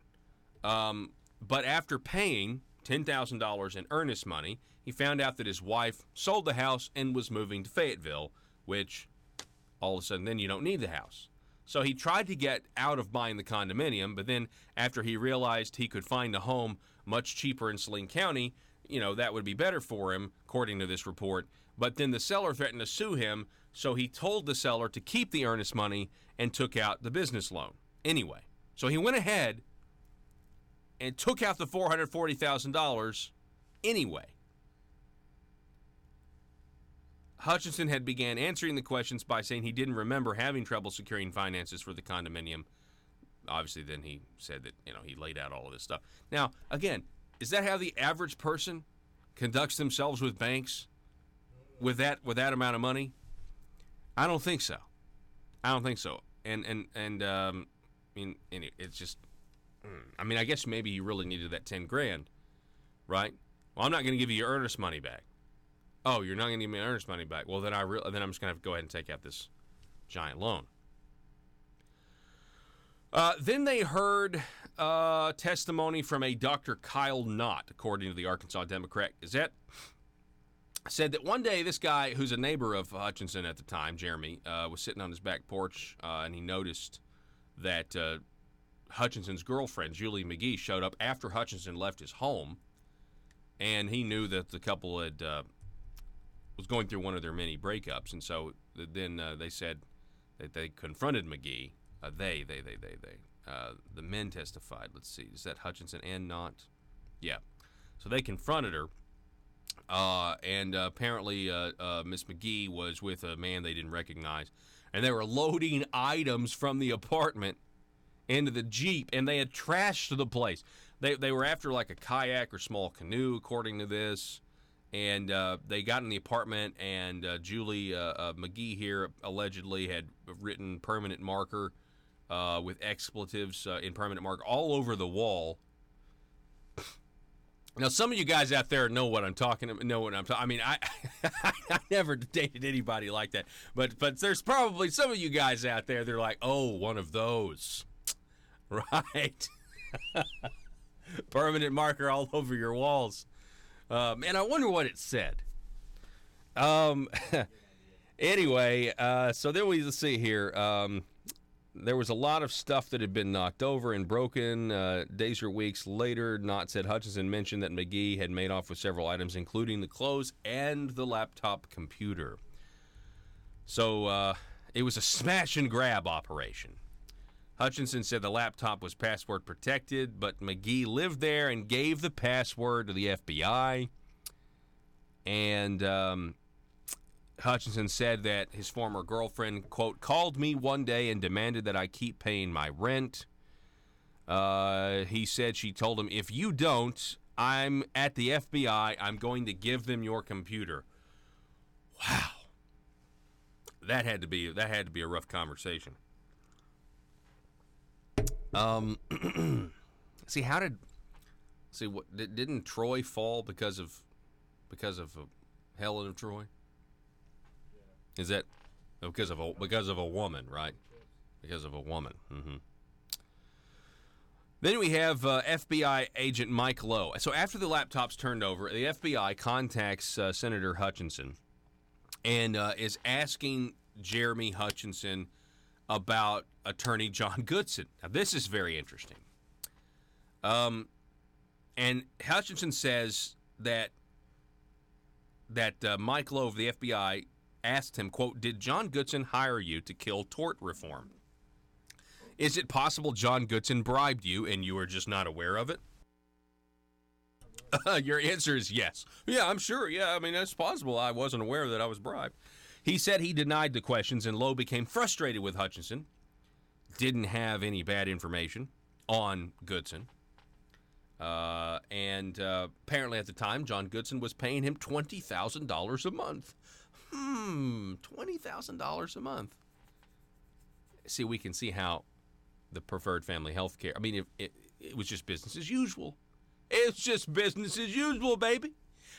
But after paying $10,000 in earnest money, he found out that his wife sold the house and was moving to Fayetteville, which all of a sudden then you don't need the house. So he tried to get out of buying the condominium, but then after he realized he could find a home much cheaper in Saline County, that would be better for him, according to this report. But then the seller threatened to sue him, so he told the seller to keep the earnest money and took out the business loan. Anyway, so he went ahead and took out the $440,000 anyway. Hutchinson had began answering the questions by saying he didn't remember having trouble securing finances for the condominium. Obviously, then he said that, he laid out all of this stuff. Now, again, is that how the average person conducts themselves with banks with that amount of money? I don't think so. And it's just, I guess maybe you really needed that $10,000, right? Well, I'm not going to give you your earnest money back. Oh, you're not going to give me earnest money back. Well, then I'm just going to have to go ahead and take out this giant loan. Then they heard testimony from a Dr. Kyle Knott, according to the Arkansas Democrat-Gazette, said that one day this guy, who's a neighbor of Hutchinson at the time, Jeremy, was sitting on his back porch, and he noticed that Hutchinson's girlfriend, Julie McGee, showed up after Hutchinson left his home, and he knew that the couple had was going through one of their many breakups, and so then they said that they confronted McGee. The men testified. Let's see, is that Hutchinson and Knott? Yeah. So they confronted her, and apparently Miss McGee was with a man they didn't recognize, and they were loading items from the apartment into the Jeep, and they had trashed the place. They were after like a kayak or small canoe, according to this, and they got in the apartment, and Julie McGee here allegedly had written permanent marker with expletives in permanent marker all over the wall. Now, some of you guys out there know what I'm talking about. I mean, I never dated anybody like that. But there's probably some of you guys out there, they're like, oh, one of those. Right. Permanent marker all over your walls. And I wonder what it said. Anyway, so then let's see here. There was a lot of stuff that had been knocked over and broken. Days or weeks later, Knott said Hutchinson mentioned that McGee had made off with several items, including the clothes and the laptop computer. So it was a smash and grab operation. Hutchinson said the laptop was password protected, but McGee lived there and gave the password to the FBI. And Hutchinson said that his former girlfriend, quote, called me one day and demanded that I keep paying my rent. He said she told him, if you don't, I'm at the FBI. I'm going to give them your computer. Wow. That had to be a rough conversation. Didn't Troy fall because of Helen of Troy? Is that because of a woman, right? Because of a woman. Mm-hmm. Then we have FBI agent Mike Lowe. So after the laptop's turned over, the FBI contacts Senator Hutchinson and is asking Jeremy Hutchinson about attorney John Goodson. Now, this is very interesting. And Hutchinson says that Mike Lowe of the FBI asked him, quote, did John Goodson hire you to kill tort reform? Is it possible John Goodson bribed you and you were just not aware of it? Your answer is yes. Yeah, I'm sure. Yeah, I mean, that's possible. I wasn't aware that I was bribed. He said he denied the questions, and Lowe became frustrated with Hutchinson. Didn't have any bad information on Goodson. And apparently at the time, John Goodson was paying him $20,000 a month. $20,000 a month. See, we can see how the preferred family health care, I mean, it was just business as usual. It's just business as usual, baby.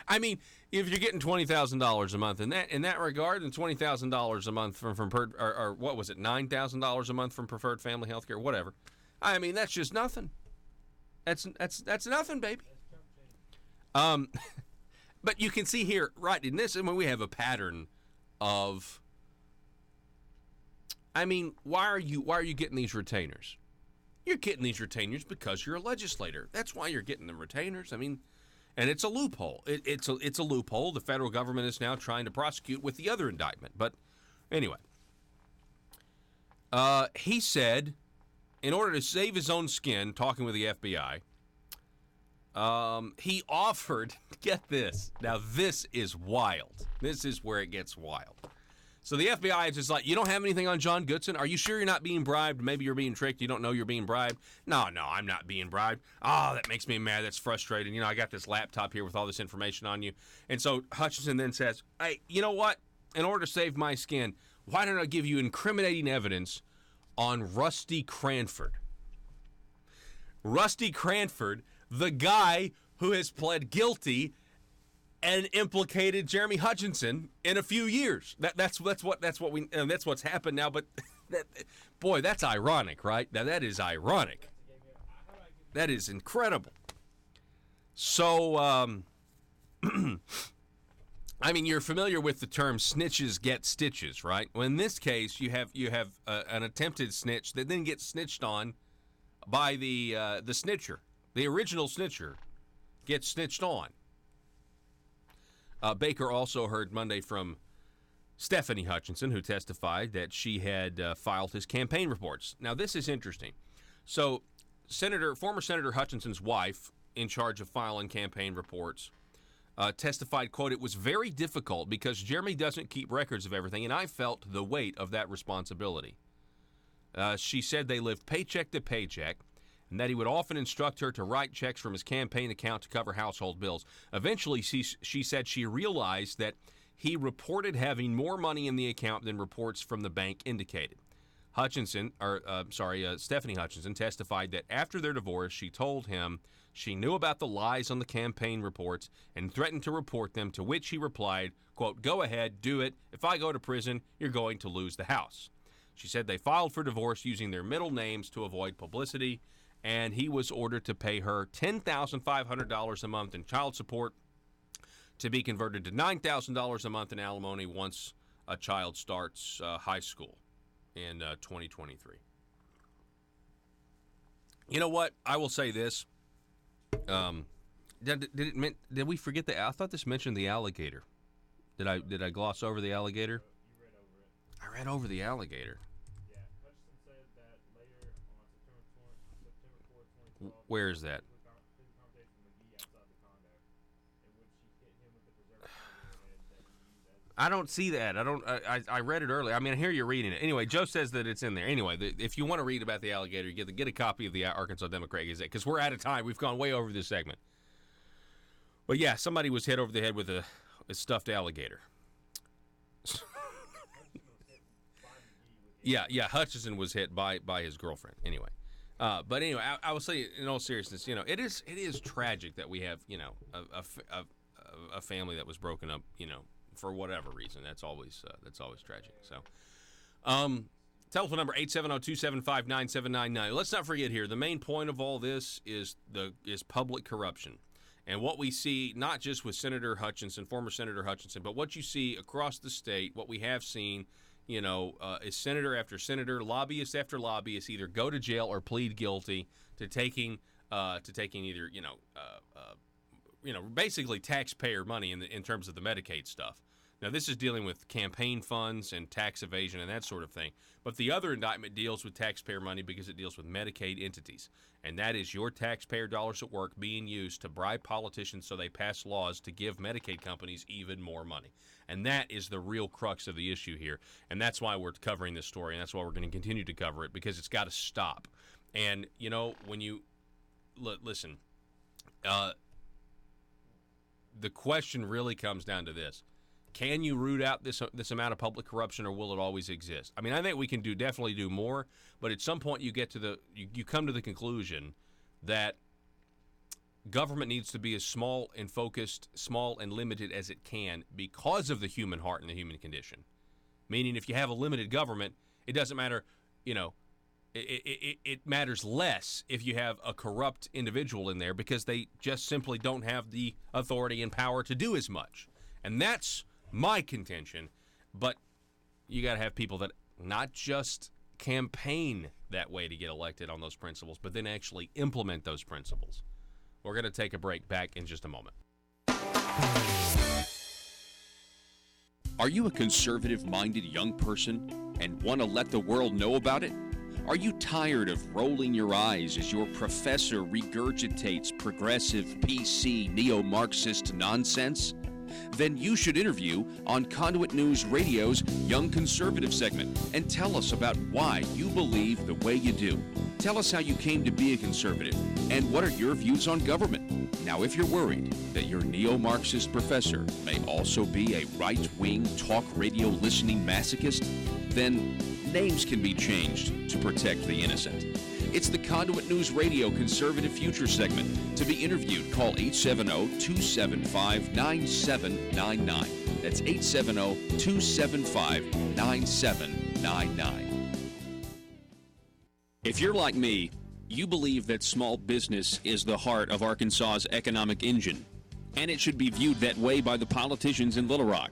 I mean, if you're getting $20,000 a month in that regard, and $20,000 a month from or what was it, $9,000 a month from preferred family health care, whatever. I mean, that's just nothing. That's nothing, baby. But you can see here, right, in this, I mean, we have a pattern of, I mean, why are you getting these retainers? You're getting these retainers because you're a legislator. That's why you're getting the retainers. I mean, and it's a loophole. It's a loophole. The federal government is now trying to prosecute with the other indictment. But anyway, he said, in order to save his own skin, talking with the FBI, he offered, get this, now this is wild. This is where it gets wild. So the FBI is just like, you don't have anything on John Goodson? Are you sure you're not being bribed? Maybe you're being tricked. You don't know you're being bribed? No, I'm not being bribed. Oh, that makes me mad. That's frustrating. You know, I got this laptop here with all this information on you. And so Hutchinson then says, hey, you know what? In order to save my skin, why don't I give you incriminating evidence on Rusty Cranford? Rusty Cranford, the guy who has pled guilty and implicated Jeremy Hutchinson in a few years. That's what's happened now. But boy, that's ironic, right? Now that is ironic. That is incredible. So, I mean, you're familiar with the term "snitches get stitches," right? Well, in this case, you have an attempted snitch that then gets snitched on by the snitcher. The original snitcher gets snitched on. Baker also heard Monday from Stephanie Hutchinson, who testified that she had filed his campaign reports. Now, this is interesting. So, former Senator Hutchinson's wife, in charge of filing campaign reports, testified, quote, "It was very difficult because Jeremy doesn't keep records of everything, and I felt the weight of that responsibility." She said they lived paycheck to paycheck, and that he would often instruct her to write checks from his campaign account to cover household bills. Eventually, she said she realized that he reported having more money in the account than reports from the bank indicated. Stephanie Hutchinson testified that after their divorce, she told him she knew about the lies on the campaign reports and threatened to report them, to which he replied, quote, "Go ahead, do it. If I go to prison, you're going to lose the house." She said they filed for divorce using their middle names to avoid publicity, and he was ordered to pay her $10,500 a month in child support, to be converted to $9,000 a month in alimony once a child starts high school in 2023. You know what? I will say this. Did we forget I thought this mentioned the alligator. Did I gloss over the alligator? You read over it. I read over the alligator. Yeah, Hutchinson said that later on September 4th, 2012. Where is that? Conversation with McGee outside the condo, in which she hit him with the preserved alligator head that he used as. I don't see that. I read it earlier. I mean, here you're reading it. Anyway, Joe says that it's in there. Anyway, if you want to read about the alligator, get a copy of the Arkansas Democrat Gazette, because we're out of time. We've gone way over this segment. But yeah, somebody was hit over the head with a stuffed alligator. Yeah. Hutchinson was hit by his girlfriend. Anyway, but anyway, I will say, in all seriousness, it is tragic that we have a family that was broken up, for whatever reason. That's always tragic. So, telephone number 870-275-9799. Let's not forget here, the main point of all this is public corruption. And what we see, not just with Senator Hutchinson, former Senator Hutchinson, but what you see across the state, what we have seen, is senator after senator, lobbyist after lobbyist either go to jail or plead guilty to taking either basically taxpayer money in terms of the Medicaid stuff. Now, this is dealing with campaign funds and tax evasion and that sort of thing. But the other indictment deals with taxpayer money because it deals with Medicaid entities. And that is your taxpayer dollars at work being used to bribe politicians so they pass laws to give Medicaid companies even more money. And that is the real crux of the issue here. And that's why we're covering this story, and that's why we're going to continue to cover it, because it's got to stop. And, when you listen, the question really comes down to this. Can you root out this amount of public corruption, or will it always exist? I mean, I think we can definitely do more, but at some point you come to the conclusion that government needs to be as small and focused, small and limited as it can because of the human heart and the human condition. Meaning, if you have a limited government, it doesn't matter, it matters less if you have a corrupt individual in there, because they just simply don't have the authority and power to do as much. And that's my contention. But you got to have people that not just campaign that way to get elected on those principles, but then actually implement those principles. We're going to take a break. Back in just a moment. Are you a conservative-minded young person and want to let the world know about it? Are you tired of rolling your eyes as your professor regurgitates progressive, PC, neo-Marxist nonsense? Then you should interview on Conduit News Radio's Young Conservative segment and tell us about why you believe the way you do. Tell us how you came to be a conservative and what are your views on government. Now, if you're worried that your neo-Marxist professor may also be a right-wing talk radio listening masochist, then names can be changed to protect the innocent. It's the Conduit News Radio Conservative Future segment. To be interviewed, call 870-275-9799. That's 870-275-9799. If you're like me, you believe that small business is the heart of Arkansas's economic engine, and it should be viewed that way by the politicians in Little Rock.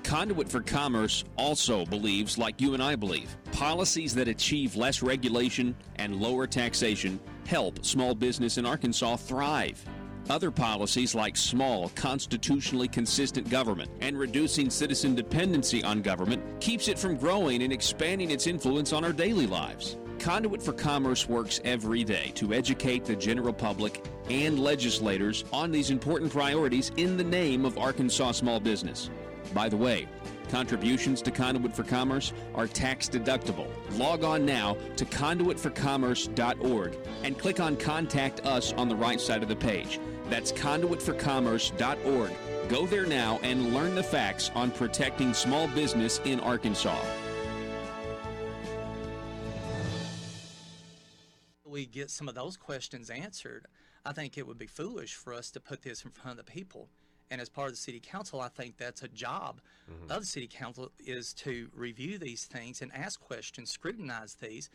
Conduit for Commerce also believes, like you and I believe, policies that achieve less regulation and lower taxation help small business in Arkansas thrive. Other policies like small, constitutionally consistent government and reducing citizen dependency on government keeps it from growing and expanding its influence on our daily lives. Conduit for Commerce works every day to educate the general public and legislators on these important priorities in the name of Arkansas small business. By the way, contributions to Conduit for Commerce are tax deductible. Log on now to conduitforcommerce.org and click on Contact Us on the right side of the page. That's conduitforcommerce.org. Go there now and learn the facts on protecting small business in Arkansas. We get some of those questions answered. I think it would be foolish for us to put this in front of the people. And as part of the city council, I think that's a job of the city council, is to review these things and ask questions, scrutinize these,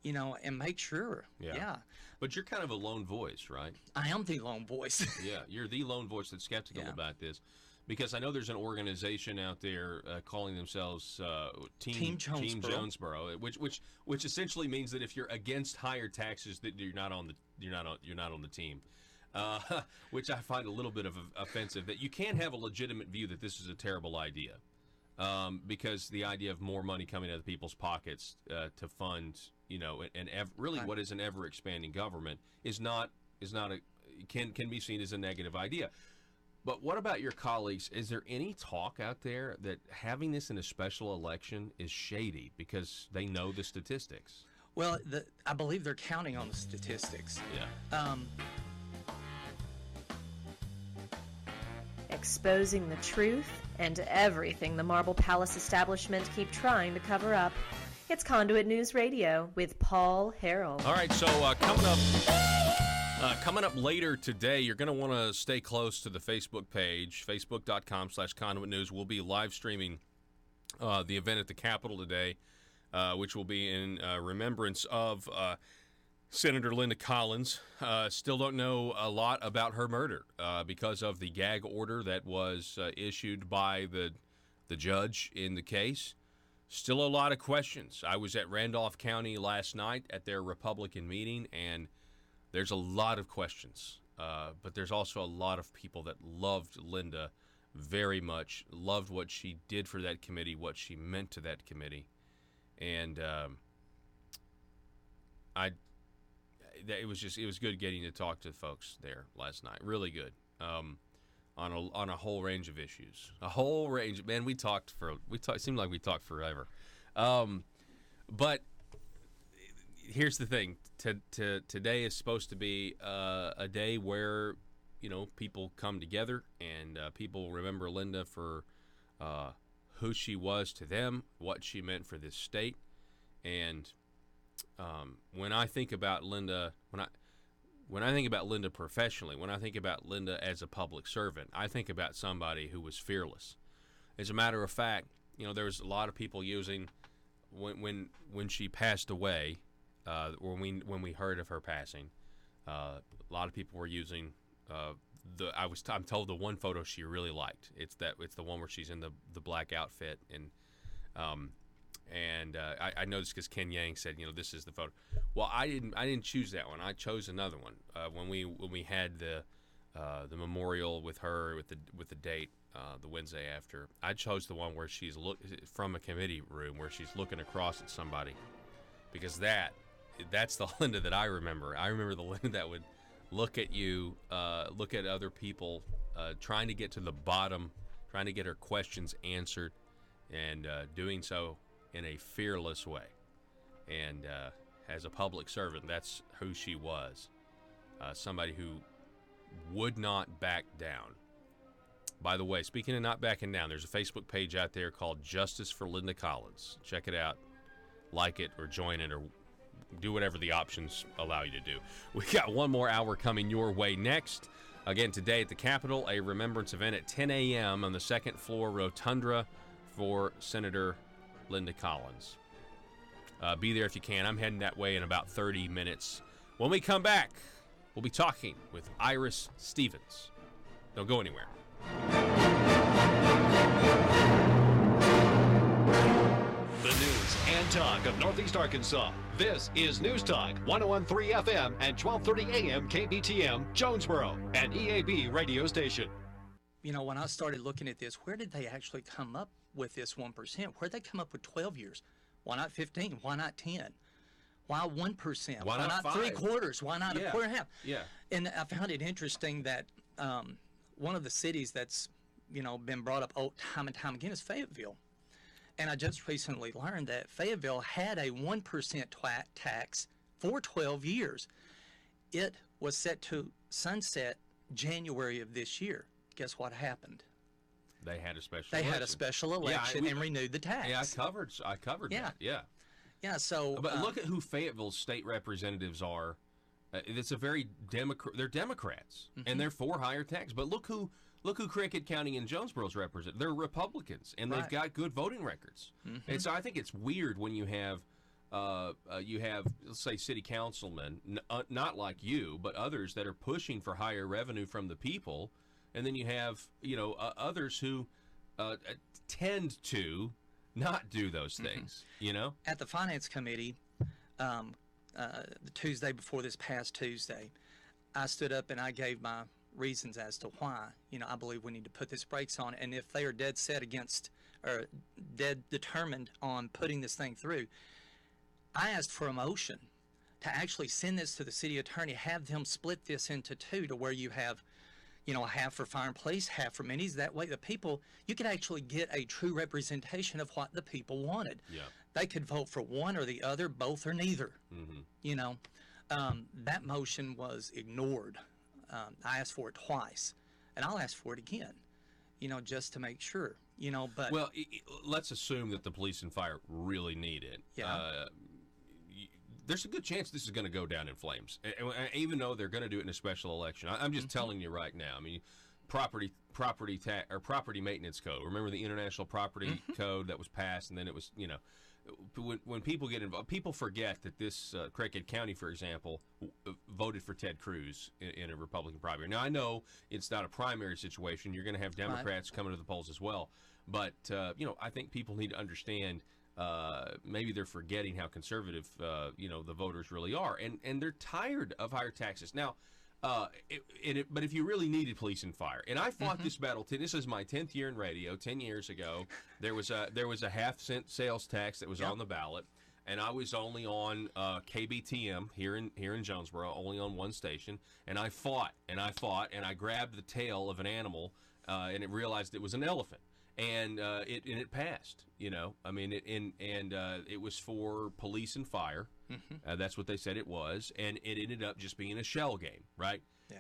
you know, and make sure. Yeah. But you're kind of a lone voice, right? I am the lone voice. Yeah, you're the lone voice that's skeptical about this. Because I know there's an organization out there calling themselves Team Jonesboro, which essentially means that if you're against higher taxes, that you're not on the team. Which I find a little bit of offensive. That you can't have a legitimate view that this is a terrible idea, because the idea of more money coming out of people's pockets to fund, you know, really what is an ever expanding government can be seen as a negative idea. But what about your colleagues? Is there any talk out there that having this in a special election is shady because they know the statistics? Well, I believe they're counting on the statistics. Yeah. Exposing the truth and everything the Marble Palace establishment keep trying to cover up. It's Conduit News Radio with Paul Harrell. All right, so coming up later today, you're going to want to stay close to the Facebook page, facebook.com/Conduit News. We'll be live streaming the event at the Capitol today, which will be in remembrance of Senator Linda Collins. Still don't know a lot about her murder because of the gag order that was issued by the judge in the case. Still a lot of questions. I was at Randolph County last night at their Republican meeting, and there's a lot of questions. But there's also a lot of people that loved Linda very much, loved what she did for that committee, what she meant to that committee. And it was good getting to talk to folks there last night. Really good. On a whole range of issues. A whole range. Man, it seemed like we talked forever. But here's the thing. Today is supposed to be a day where, you know, people come together and people remember Linda for who she was to them, what she meant for this state. And when I think about Linda, when I think about Linda professionally, when I think about Linda as a public servant, I think about somebody who was fearless. As a matter of fact, you know, there was a lot of people using when she passed away, when we heard of her passing, a lot of people were using I'm told the one photo she really liked. It's the one where she's in the black outfit, and I know this because Ken Yang said, you know, this is the photo. Well, I didn't choose that one. I chose another one. When we had the memorial with her with the date the Wednesday after, I chose the one where she's from a committee room where she's looking across at somebody, because that's the Linda that I remember. I remember the Linda that would look at you, look at other people, trying to get to the bottom, trying to get her questions answered, and doing so in a fearless way. And as a public servant, that's who she was. Somebody who would not back down. By the way, speaking of not backing down, there's a Facebook page out there called Justice for Linda Collins. Check it out, like it, or join it, or do whatever the options allow you to do. We got one more hour coming your way next. Again, today at the Capitol, a remembrance event at 10 a.m. on the second floor rotunda for Senator Linda Collins. Be there if you can. I'm heading that way in about 30 minutes. When we come back, we'll be talking with Iris Stevens. Don't go anywhere. The news and News Talk of Northeast Arkansas. This is News Talk 101.3 FM and 12:30 AM KBTM, Jonesboro, an EAB radio station. You know, when I started looking at this, where did they actually come up with this 1%? Where did they come up with 12 years? Why not 15? Why not 10? Why 1%? Why not 5? 3/4? Why not a quarter and a half? Yeah. And I found it interesting that one of the cities that's, been brought up time and time again is Fayetteville. And I just recently learned that Fayetteville had a 1% tax for 12 years. It was set to sunset January of this year. Guess what happened? They had a special They election. had a special election and renewed the tax. Yeah, I covered that. Yeah. Yeah, so... But look at who Fayetteville's state representatives are. It's a very they're Democrats, and they're for higher tax. But look who Cricket County and Jonesboro's represent. They're Republicans, and they've got good voting records. And so I think it's weird when you have let's say city councilmen, not like you, but others that are pushing for higher revenue from the people, and then you have others who tend to not do those things. At the Finance Committee, the Tuesday before this past Tuesday, I stood up and I gave my reasons as to why, I believe we need to put this brakes on. And if they are dead set against or dead determined on putting this thing through, I asked for a motion to actually send this to the city attorney, have them split this into two to where you have, half for fire and police, half for minis. That way the people, you could actually get a true representation of what the people wanted. Yeah. They could vote for one or the other, both or neither. That motion was ignored. I asked for it twice, and I'll ask for it again, just to make sure, but... Well, let's assume that the police and fire really need it. Yeah. There's a good chance this is going to go down in flames, even though they're going to do it in a special election. I'm just telling you right now. I mean, property maintenance code. Remember the International Property Code that was passed, and then it was, when people get involved, people forget that this Cricket County, for example, voted for Ted Cruz in a Republican primary. Now, I know it's not a primary situation. You're going to have Democrats coming to the polls as well. But, I think people need to understand maybe they're forgetting how conservative, the voters really are. And they're tired of higher taxes. Now, but if you really needed police and fire, and I fought this battle. This is my 10th year in radio. 10 years ago, there was a half-cent sales tax that was on the ballot, and I was only on KBTM here in Jonesboro, only on one station. And I fought, and I grabbed the tail of an animal, and it realized it was an elephant, and it passed. I mean, it was for police and fire. That's what they said it was, and it ended up just being a shell game, right? Yeah.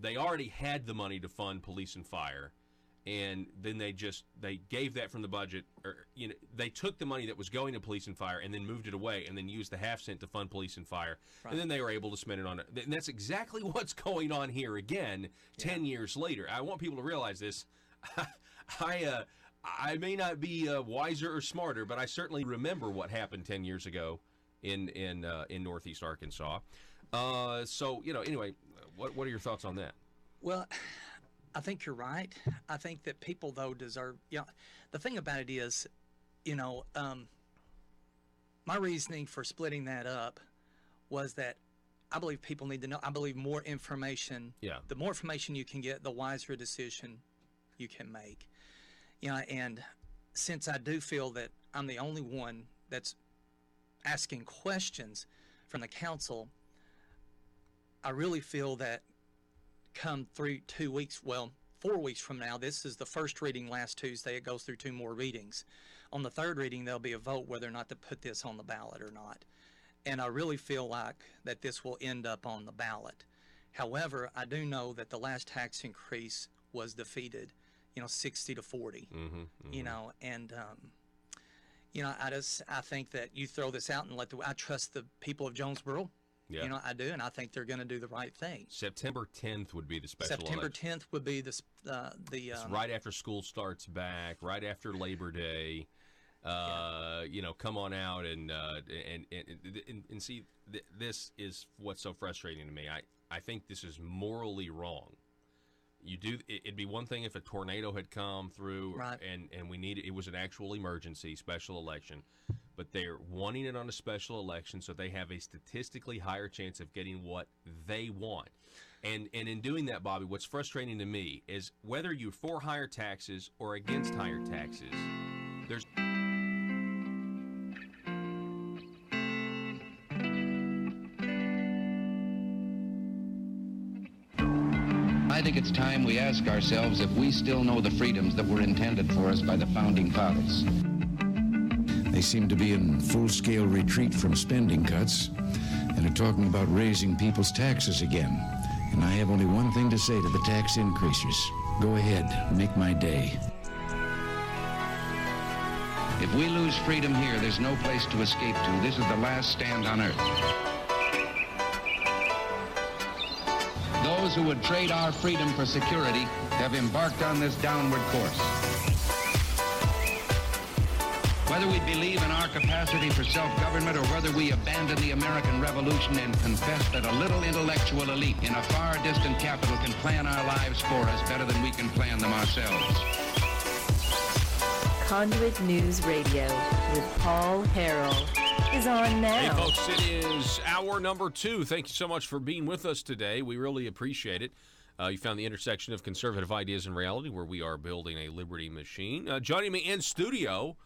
They already had the money to fund police and fire, and then they gave that from the budget, or they took the money that was going to police and fire and then moved it away, and then used the half cent to fund police and fire, and then they were able to spend it on it. And that's exactly what's going on here again, 10 years later. I want people to realize this. I may not be wiser or smarter, but I certainly remember what happened 10 years ago in Northeast Arkansas. Anyway, what are your thoughts on that? Well, I think you're right. I think that people, though, deserve... the thing about it is, my reasoning for splitting that up was that I believe people need to know. I believe more information... Yeah. The more information you can get, the wiser decision you can make. And since I do feel that I'm the only one that's asking questions from the council, I really feel that come through 4 weeks from now, this is the first reading last Tuesday. It goes through 2 more readings. On the 3rd reading, there'll be a vote whether or not to put this on the ballot or not. And I really feel like that this will end up on the ballot. However, I do know that the last tax increase was defeated, 60 to 40, and I think that you throw this out and I trust the people of Jonesboro. Yeah. I do, and I think they're going to do the right thing. September 10th would be the special September election. 10th would be the it's right after school starts back, right after Labor Day. Come on out and see. This is what's so frustrating to me. I think this is morally wrong. It'd be one thing if a tornado had come through, right, and we needed, it was an actual emergency special election. but they're wanting it on a special election so they have a statistically higher chance of getting what they want. And in doing that, Bobby, what's frustrating to me is whether you're for higher taxes or against higher taxes, there's... I think it's time we ask ourselves if we still know the freedoms that were intended for us by the Founding Fathers. They seem to be in full-scale retreat from spending cuts and are talking about raising people's taxes again. And I have only one thing to say to the tax increasers. Go ahead, make my day. If we lose freedom here, there's no place to escape to. This is the last stand on earth. Those who would trade our freedom for security have embarked on this downward course. Whether we believe in our capacity for self-government or whether we abandon the American Revolution and confess that a little intellectual elite in a far distant capital can plan our lives for us better than we can plan them ourselves. Conduit News Radio with Paul Harrell is on now. Hey, folks, it is hour number 2. Thank you so much for being with us today. We really appreciate it. You found the intersection of conservative ideas and reality where we are building a liberty machine. Joining me in studio,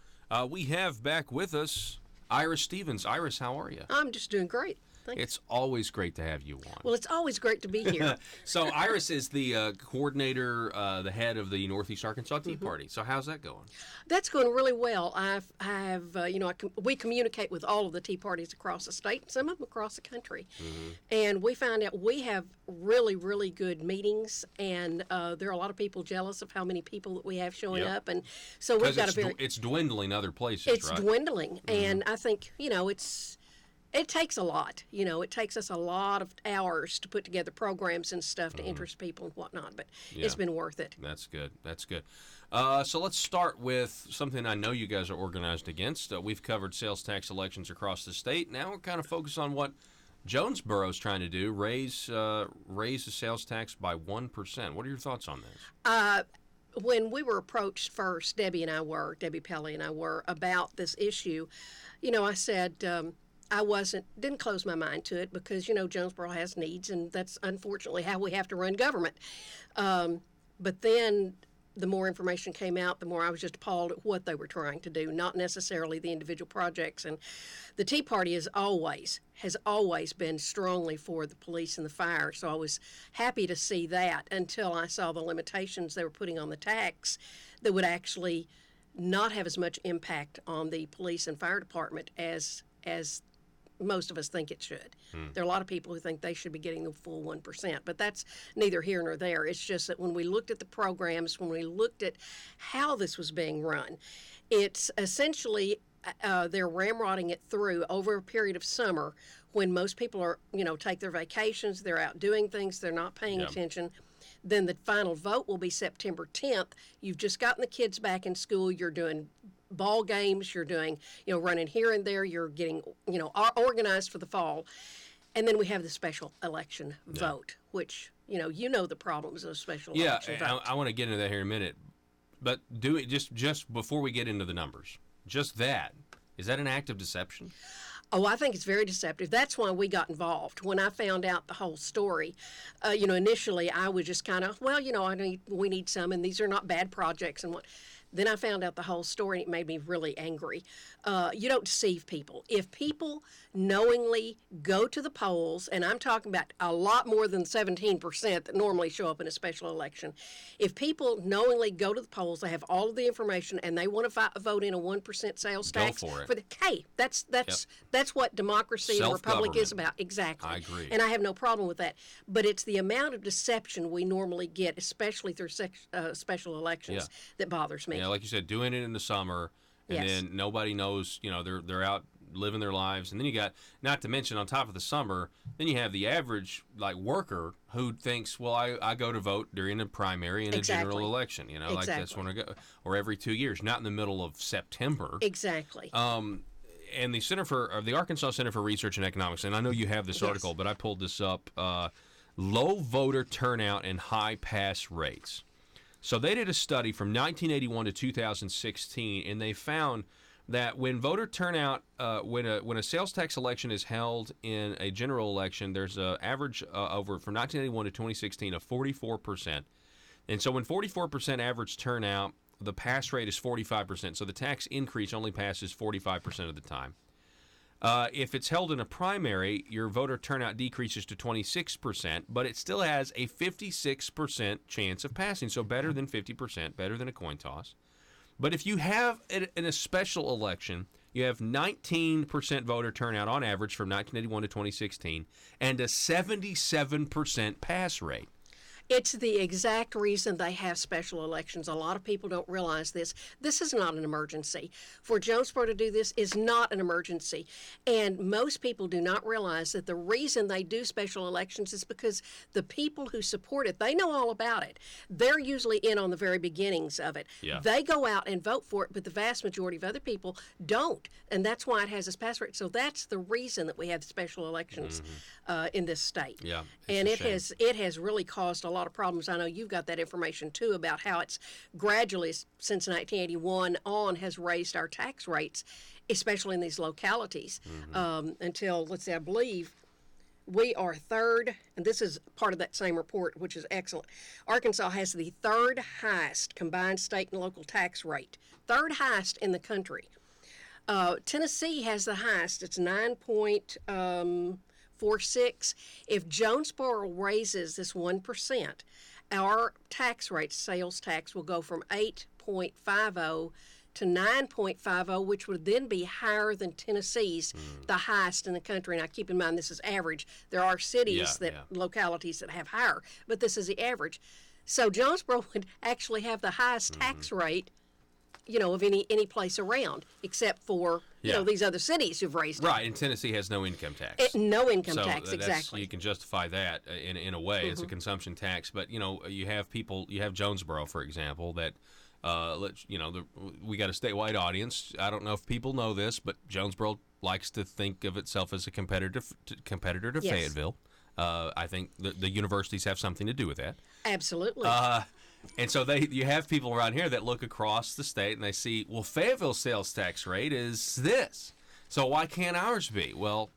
we have back with us Iris Stevens. Iris, how are you? I'm just doing great. Thank It's always great to have you on. Well, it's always great to be here. So Iris is the coordinator, the head of the Northeast Arkansas Tea Party. So how's that going? That's going really well. We communicate with all of the Tea Parties across the state, some of them across the country. And we find out we have really, really good meetings, and there are a lot of people jealous of how many people that we have showing up. And so we've got it's dwindling other places, It's right? dwindling. And I think, it takes a lot. It takes us a lot of hours to put together programs and stuff to interest people and whatnot, but it's been worth it. That's good. That's good. So let's start with something I know you guys are organized against. We've covered sales tax elections across the state. Now we're kind of focused on what Jonesboro's trying to do, raise the sales tax by 1%. What are your thoughts on this? When we were approached first, Debbie Pelley and I were, about this issue, I said, I didn't close my mind to it because, Jonesboro has needs, and that's unfortunately how we have to run government. But then the more information came out, the more I was just appalled at what they were trying to do, not necessarily the individual projects. And the Tea Party has always been strongly for the police and the fire, so I was happy to see that until I saw the limitations they were putting on the tax that would actually not have as much impact on the police and fire department as most of us think it should. There are a lot of people who think they should be getting the full 1%, but that's neither here nor there. It's just that when we looked at the programs, when we looked at how this was being run, it's essentially they're ramrodding it through over a period of summer when most people are, take their vacations, they're out doing things, they're not paying attention. Then the final vote will be September 10th. You've just gotten the kids back in school, you're doing ball games, you're doing, running here and there, you're getting, organized for the fall. And then we have the special election vote, which, the problems of special election vote. I want to get into that here in a minute. But do it just before we get into the numbers. Just that. Is that an act of deception? Oh, I think it's very deceptive. That's why we got involved. When I found out the whole story, initially I was just kind of, we need some, and these are not bad projects and what. Then I found out the whole story, and it made me really angry. You don't deceive people. If people knowingly go to the polls, and I'm talking about a lot more than 17% that normally show up in a special election, if people knowingly go to the polls, they have all of the information, and they want to vote in a 1% sales tax, go for it. Hey, that's what democracy and republic is about. Exactly. I agree. And I have no problem with that. But it's the amount of deception we normally get, especially through special elections, that bothers me. Yeah, like you said, doing it in the summer, and then nobody knows, they're out living their lives. And then you got, not to mention on top of the summer, then you have the average worker who thinks, well, I go to vote during a primary and a general election, like that's when I go, or every 2 years, not in the middle of September. Exactly. And the Arkansas Center for Research and Economics, and I know you have this article, but I pulled this up, low voter turnout and high pass rates. So they did a study from 1981 to 2016, and they found that when voter turnout, when a sales tax election is held in a general election, there's an average over from 1981 to 2016 of 44%. And so when 44% average turnout, the pass rate is 45%. So the tax increase only passes 45% of the time. If it's held in a primary, your voter turnout decreases to 26%, but it still has a 56% chance of passing. So better than 50%, better than a coin toss. But if you have, in a special election, you have 19% voter turnout on average from 1981 to 2016 and a 77% pass rate. It's the exact reason they have special elections. A lot of people don't realize this. This is not an emergency. For Jonesboro to do this is not an emergency. And most people do not realize that the reason they do special elections is because the people who support it, they know all about it. They're usually in on the very beginnings of it. Yeah. They go out and vote for it, but the vast majority of other people don't. And that's why it has this pass rate. So that's the reason that we have special elections in this state. Yeah, and it has really caused a lot of problems. I know you've got that information too about how it's gradually since 1981 on has raised our tax rates, especially in these localities. Until, let's say, I believe we are third, and this is part of that same report, which is excellent. Arkansas has the third highest combined state and local tax rate, third highest in the country. Tennessee has the highest. It's 9.46. If Jonesboro raises this 1%, our tax rate, sales tax, will go from 8.50 to 9.50, which would then be higher than Tennessee's, the highest in the country. Now, keep in mind, this is average. There are cities, localities that have higher, but this is the average. So Jonesboro would actually have the highest tax rate, of any place around, except for, these other cities who've raised it. Right, and Tennessee has no income tax. No income tax, so exactly. You can justify that in a way. It's a consumption tax. But, you have Jonesboro, for example, that, we got a statewide audience. I don't know if people know this, but Jonesboro likes to think of itself as a competitor to Fayetteville. I think the universities have something to do with that. Absolutely. And so you have people around here that look across the state and they see, well, Fayetteville's sales tax rate is this. So why can't ours be? Well,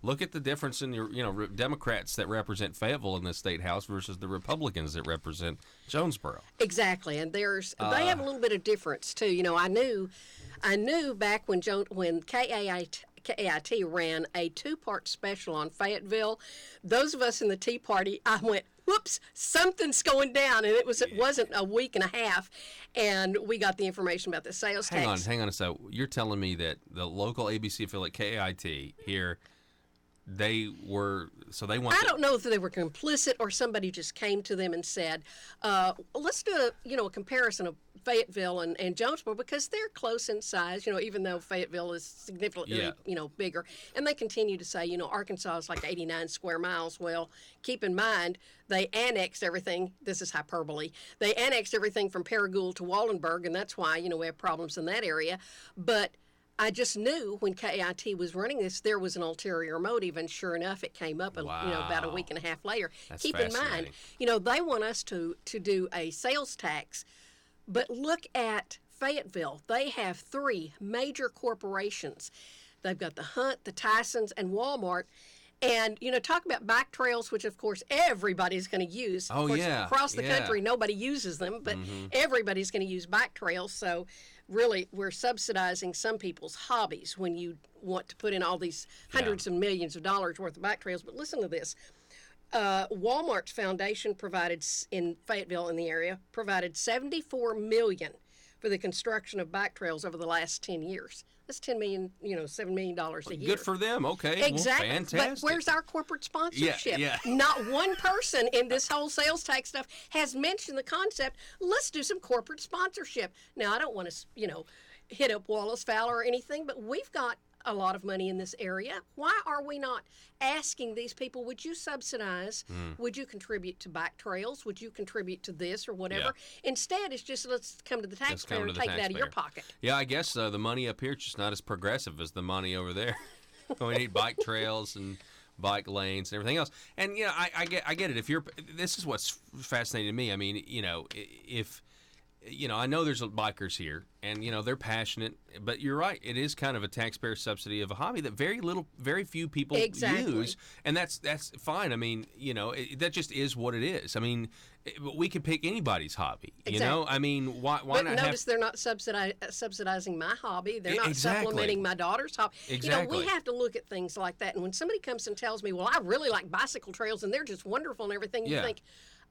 look at the difference in your, Democrats that represent Fayetteville in the state house versus the Republicans that represent Jonesboro. Exactly, and they have a little bit of difference too. I knew back when KAIT ran a two-part special on Fayetteville. Those of us in the Tea Party, I went, whoops, something's going down, and it wasn't a week and a half, and we got the information about the sales tax. Hang on a second. You're telling me that the local ABC affiliate KAIT here, I don't know if they were complicit or somebody just came to them and said, let's do a comparison of Fayetteville and Jonesboro, because they're close in size, even though Fayetteville is significantly, bigger. And they continue to say, Arkansas is like 89 square miles. Well, keep in mind, they annexed everything. This is hyperbole. They annexed everything from Paragould to Wallenburg, and that's why, we have problems in that area. But I just knew when KIT was running this, there was an ulterior motive, and sure enough, it came up about a week and a half later. That's Keep in mind, they want us to do a sales tax, but look at Fayetteville. They have three major corporations. They've got the Hunt, the Tysons, and Walmart. And, talk about bike trails, which, of course, everybody's going to use. Oh, of course, yeah. Across the country, nobody uses them, but everybody's going to use bike trails. So, really, we're subsidizing some people's hobbies when you want to put in all these hundreds of millions of dollars worth of bike trails. But listen to this. Walmart's foundation in Fayetteville in the area provided $74 million for the construction of bike trails over the last 10 years. That's $10 million, $7 million a year. Good for them. Okay. Exactly. Well, fantastic. But where's our corporate sponsorship? Yeah. Not one person in this whole sales tax stuff has mentioned the concept. Let's do some corporate sponsorship. Now, I don't want to, hit up Wallace Fowler or anything, but we've got a lot of money in this area. Why are we not asking these people, would you subsidize, would you contribute to bike trails, would you contribute to this or whatever? Instead, it's just let's come to the taxpayer and take it out of your pocket. Yeah, I guess the money up here is just not as progressive as the money over there. We need bike trails and bike lanes and everything else. And, I get it. This is what's fascinating to me. I mean, if I know there's bikers here, and they're passionate, but you're right. It is kind of a taxpayer subsidy of a hobby that very few people use, and that's fine. I mean, that just is what it is. I mean, we could pick anybody's hobby. I mean, why but not? Notice they're not subsidizing my hobby. They're not supplementing my daughter's hobby. Exactly. We have to look at things like that. And when somebody comes and tells me, "Well, I really like bicycle trails, and they're just wonderful and everything," you think.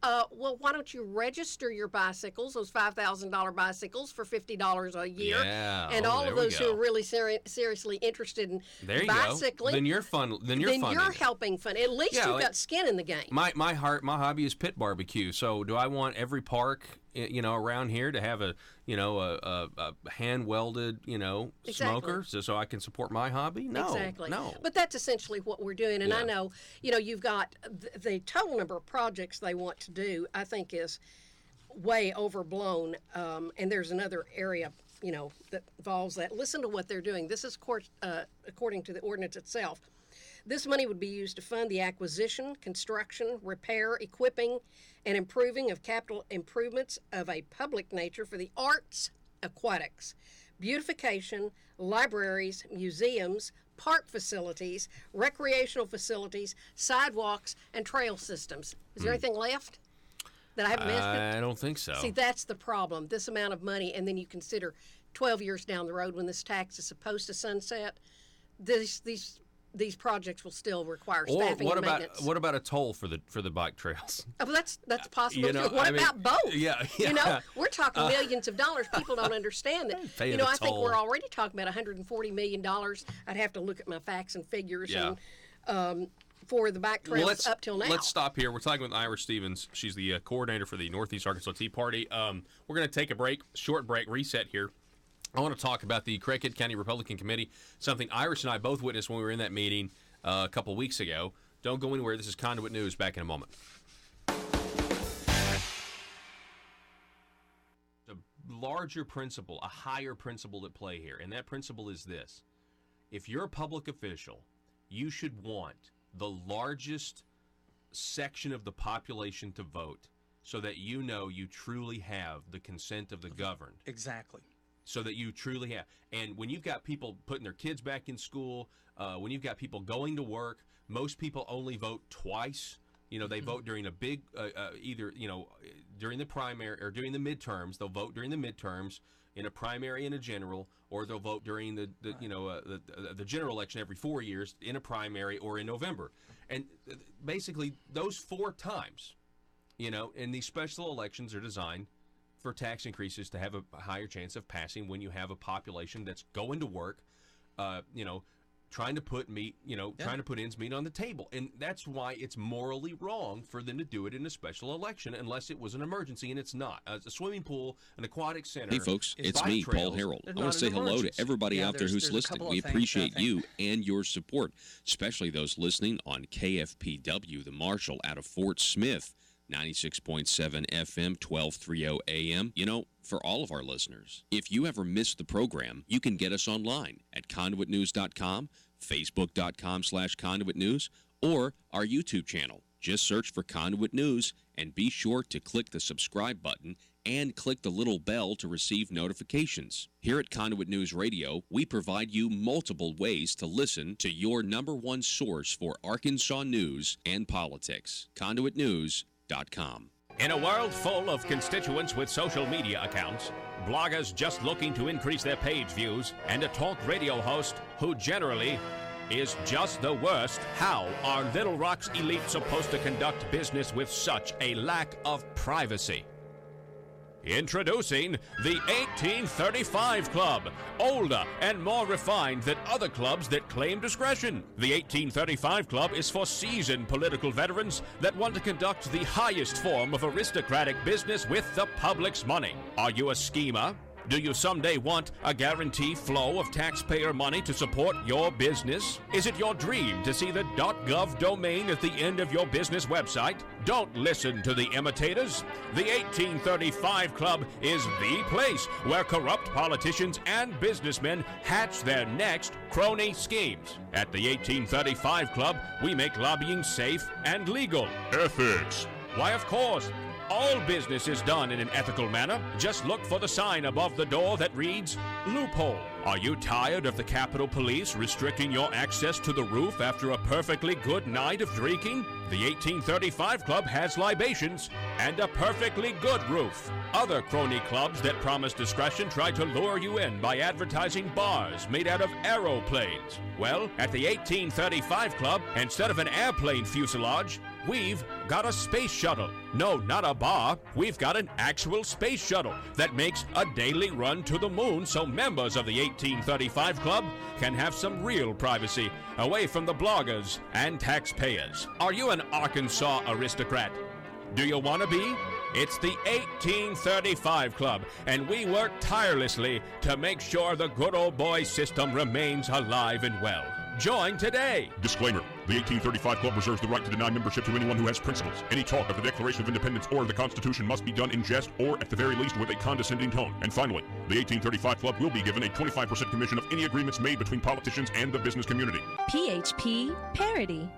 Well, why don't you register your bicycles, those $5,000 bicycles, for $50 a year? Yeah. And all of those who are really seriously interested in bicycling. Then you're fun. Then you're helping fun. At least you've got skin in the game. My hobby is pit barbecue. So do I want every park around here to have a hand welded smoker so I can support my hobby? No, exactly. No. But that's essentially what we're doing. And I know you've got the total number of projects they want to do. I think is way overblown. And there's another area that involves that. Listen to what they're doing. This is according to the ordinance itself. This money would be used to fund the acquisition, construction, repair, equipping, and improving of capital improvements of a public nature for the arts, aquatics, beautification, libraries, museums, park facilities, recreational facilities, sidewalks, and trail systems. Is there anything left that I haven't mentioned? I don't think so. See, that's the problem. This amount of money, and then you consider 12 years down the road when this tax is supposed to sunset, these projects will still require staffing and maintenance. What about a toll for the bike trails? Oh, well, that's possible too. What about both? Yeah. We're talking millions of dollars. People don't understand that. I think we're already talking about $140 million. I'd have to look at my facts and figures and for the bike trails up till now. Let's stop here. We're talking with Ira Stevens. She's the coordinator for the Northeast Arkansas Tea Party. We're going to take a short break, reset here. I want to talk about the Craighead County Republican Committee, something Iris and I both witnessed when we were in that meeting a couple weeks ago. Don't go anywhere. This is Conduit News. Back in a moment. A larger principle, a higher principle at play here, and that principle is this. If you're a public official, you should want the largest section of the population to vote so that you truly have the consent of the governed. Exactly. So that you truly have. And when you've got people putting their kids back in school, when you've got people going to work, most people only vote twice. They vote during a big, either, during the primary or during the midterms. They'll vote during the midterms in a primary and a general, or they'll vote during the general election every 4 years in a primary or in November. And basically those 4 times, and these special elections are designed for tax increases to have a higher chance of passing when you have a population that's going to work, trying to put trying to put ends meet on the table. And that's why it's morally wrong for them to do it in a special election unless it was an emergency, and it's not. A swimming pool, an aquatic center. Hey, folks, it's me, Paul Harrell. I want to say hello to everybody out there who's listening. We appreciate you and your support, especially those listening on KFPW, the Marshall out of Fort Smith. 96.7 FM, 1230 AM. For all of our listeners, if you ever missed the program, you can get us online at conduitnews.com, facebook.com/conduitnews, or our YouTube channel. Just search for Conduit News and be sure to click the subscribe button and click the little bell to receive notifications. Here at Conduit News Radio, we provide you multiple ways to listen to your #1 source for Arkansas news and politics. ConduitNews.com. In a world full of constituents with social media accounts, bloggers just looking to increase their page views, and a talk radio host who generally is just the worst, how are Little Rock's elite supposed to conduct business with such a lack of privacy? Introducing the 1835 Club, older and more refined than other clubs that claim discretion. The 1835 Club is for seasoned political veterans that want to conduct the highest form of aristocratic business with the public's money. Are you a schemer? Do you someday want a guaranteed flow of taxpayer money to support your business? Is it your dream to see the .gov domain at the end of your business website? Don't listen to the imitators. The 1835 Club is the place where corrupt politicians and businessmen hatch their next crony schemes. At the 1835 Club, we make lobbying safe and legal. Ethics. Why, of course. All business is done in an ethical manner. Just look for the sign above the door that reads, loophole. Are you tired of the Capitol Police restricting your access to the roof after a perfectly good night of drinking? The 1835 Club has libations and a perfectly good roof. Other crony clubs that promise discretion try to lure you in by advertising bars made out of aeroplanes. Well, at the 1835 Club, instead of an airplane fuselage, we've got a space shuttle. No, not a bar. We've got an actual space shuttle that makes a daily run to the moon so members of the 1835 Club can have some real privacy away from the bloggers and taxpayers. Are you an Arkansas aristocrat? Do you want to be? It's the 1835 Club, and we work tirelessly to make sure the good old boy system remains alive and well. Join today. Disclaimer. The 1835 Club reserves the right to deny membership to anyone who has principles. Any talk of the Declaration of Independence or the Constitution must be done in jest or, at the very least, with a condescending tone. And finally, the 1835 Club will be given a 25% commission of any agreements made between politicians and the business community. PHP Parody.